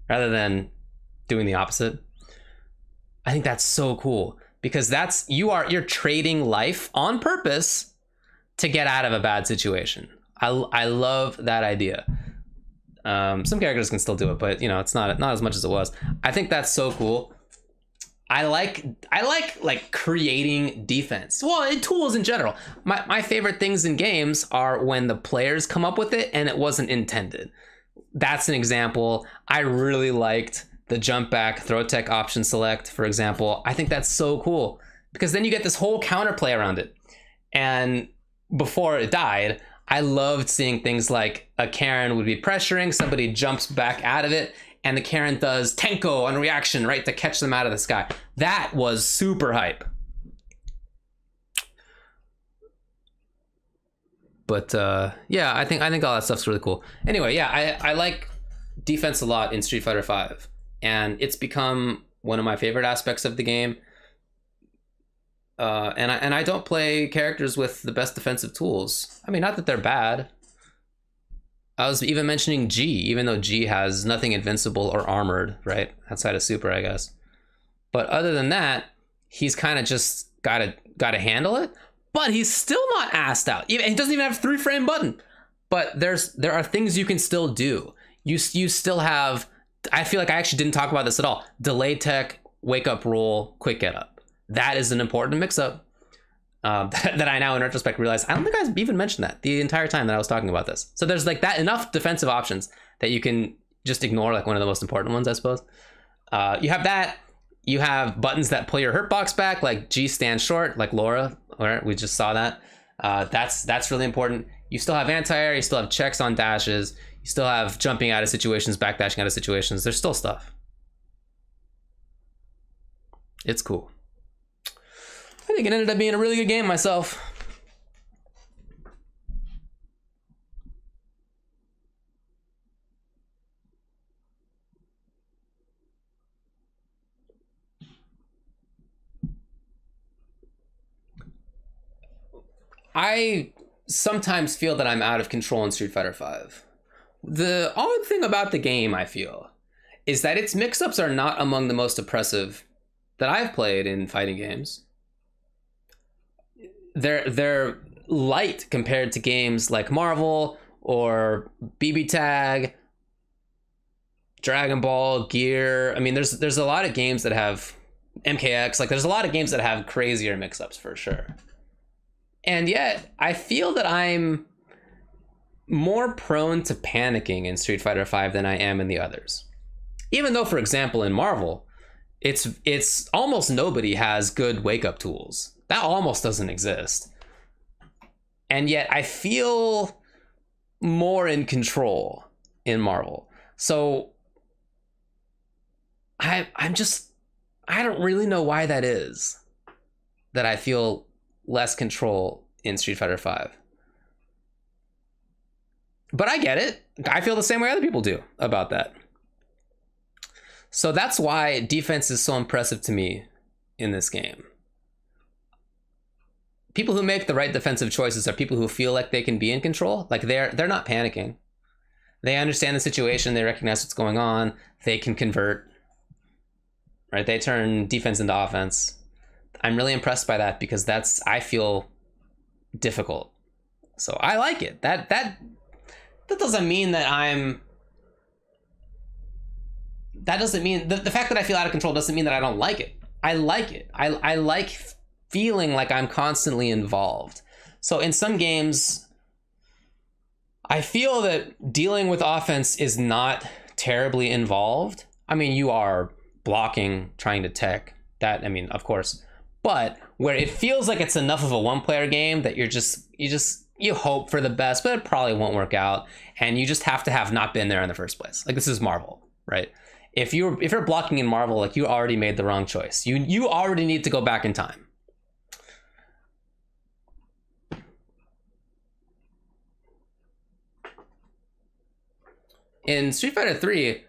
rather than doing the opposite. I think that's so cool because you're trading life on purpose to get out of a bad situation. I love that idea. Some characters can still do it, but you know, it's not as much as it was. I think that's so cool. I like like creating defense. Well, in tools in general. My favorite things in games are when the players come up with it and it wasn't intended. That's an example. I really liked the jump back throw tech option select, for example. I think that's so cool because then you get this whole counterplay around it. And before it died, I loved seeing things like a Karen would be pressuring, somebody jumps back out of it, and the Karen does Tenko on reaction, right, to catch them out of the sky. That was super hype. But yeah, I think all that stuff's really cool. Anyway, yeah, I like defense a lot in Street Fighter V, and it's become one of my favorite aspects of the game. And I don't play characters with the best defensive tools. I mean, not that they're bad. I was even mentioning G, even though G has nothing invincible or armored, right? Outside of super, I guess. But other than that, he's kind of just gotta handle it. But he's still not assed out. He doesn't even have a 3-frame button. But there are things you can still do. You still have. I feel like I actually didn't talk about this at all. Delay tech, wake up roll, quick get up. That is an important mix-up that I now in retrospect realize I don't think I even mentioned that the entire time that I was talking about this. So there's like that enough defensive options that you can just ignore like one of the most important ones, I suppose. You have that. You have buttons that pull your hurt box back, like G stand short, like Laura. All right, we just saw that. That's really important. You still have anti-air. You still have checks on dashes. You still have jumping out of situations, backdashing out of situations. There's still stuff. It's cool. I think it ended up being a really good game myself. I sometimes feel that I'm out of control in Street Fighter V. The odd thing about the game, I feel, is that its mix-ups are not among the most oppressive that I've played in fighting games. They're light compared to games like Marvel or BB Tag, Dragon Ball, Gear. I mean, there's a lot of games that have MKX. Like, there's a lot of games that have crazier mix-ups for sure. And yet, I feel that I'm more prone to panicking in Street Fighter V than I am in the others. Even though, for example, in Marvel, it's almost nobody has good wake-up tools. That almost doesn't exist. And yet, I feel more in control in Marvel. So, I don't really know why that is. That I feel less control in Street Fighter V. But I get it. I feel the same way other people do about that. So that's why defense is so impressive to me in this game. People who make the right defensive choices are people who feel like they can be in control. Like they're not panicking. They understand the situation. They recognize what's going on. They can convert. Right? They turn defense into offense. I'm really impressed by that because I feel difficult. So I like it. That doesn't mean that that doesn't mean the fact that I feel out of control doesn't mean that I don't like it. I like it. I like feeling like I'm constantly involved. So in some games, I feel that dealing with offense is not terribly involved. I mean, you are blocking, trying to tech. That, I mean, of course. But where it feels like it's enough of a one-player game that you hope for the best, but it probably won't work out, and you just have to have not been there in the first place. Like, this is Marvel, right? If you're blocking in Marvel, like, you already made the wrong choice. You already need to go back in time. In Street Fighter 3,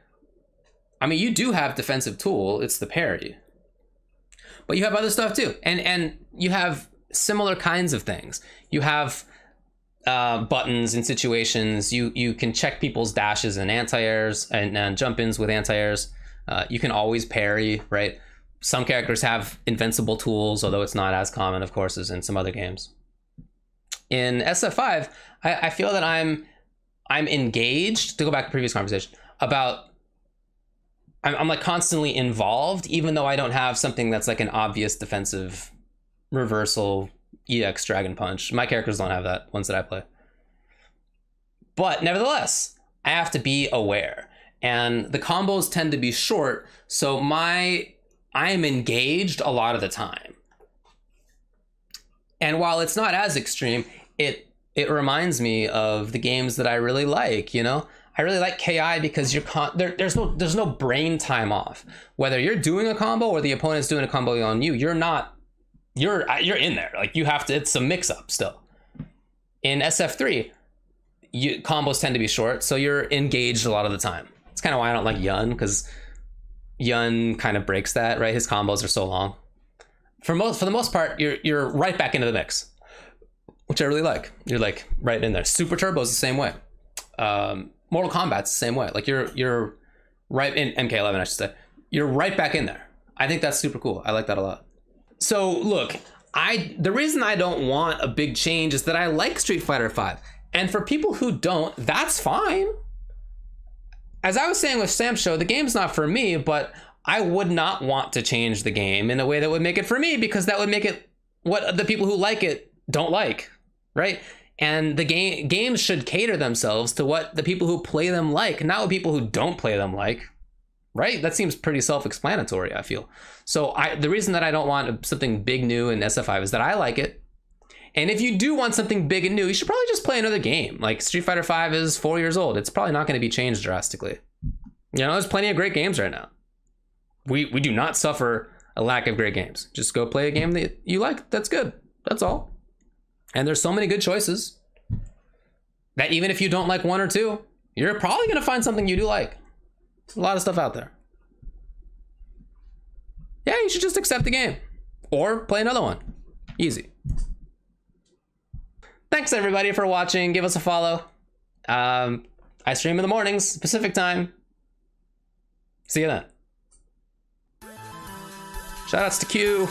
I mean, you do have defensive tool. It's the parry. But you have other stuff too, and you have similar kinds of things. You have buttons in situations. You can check people's dashes and anti-airs and jump-ins with anti-airs. You can always parry, right? Some characters have invincible tools, although it's not as common, of course, as in some other games. In SF5, I feel that I'm engaged, to go back to the previous conversation, about I'm like constantly involved, even though I don't have something that's like an obvious defensive reversal EX Dragon Punch. My characters don't have that, ones that I play. But nevertheless, I have to be aware. And the combos tend to be short, so I am engaged a lot of the time. And while it's not as extreme, it reminds me of the games that I really like, you know? I really like KI because there's no brain time off. Whether you're doing a combo or the opponent's doing a combo on you, you're in there. Like you have to, it's a mix up still. In SF3, combos tend to be short, so you're engaged a lot of the time. It's kind of why I don't like Yun, because Yun kind of breaks that, right? His combos are so long. For the most part, you're right back into the mix, which I really like. You're like right in there. Super Turbo's the same way. Mortal Kombat's the same way. Like you're right in MK11, I should say. You're right back in there. I think that's super cool. I like that a lot. So look, the reason I don't want a big change is that I like Street Fighter V. And for people who don't, that's fine. As I was saying with Sam's show, the game's not for me, but I would not want to change the game in a way that would make it for me, because that would make it what the people who like it don't like, right? And the games should cater themselves to what the people who play them like, not what people who don't play them like, right? That seems pretty self-explanatory, I feel. So the reason that I don't want something big new in SF5 is that I like it. And if you do want something big and new, you should probably just play another game. Like Street Fighter V is 4 years old. It's probably not going to be changed drastically. You know, there's plenty of great games right now. We do not suffer a lack of great games. Just go play a game that you like. That's good. That's all. And there's so many good choices that even if you don't like one or two, you're probably going to find something you do like. There's a lot of stuff out there. Yeah, you should just accept the game or play another one. Easy. Thanks everybody for watching. Give us a follow. I stream in the mornings, Pacific time. See you then. Shoutouts to Q.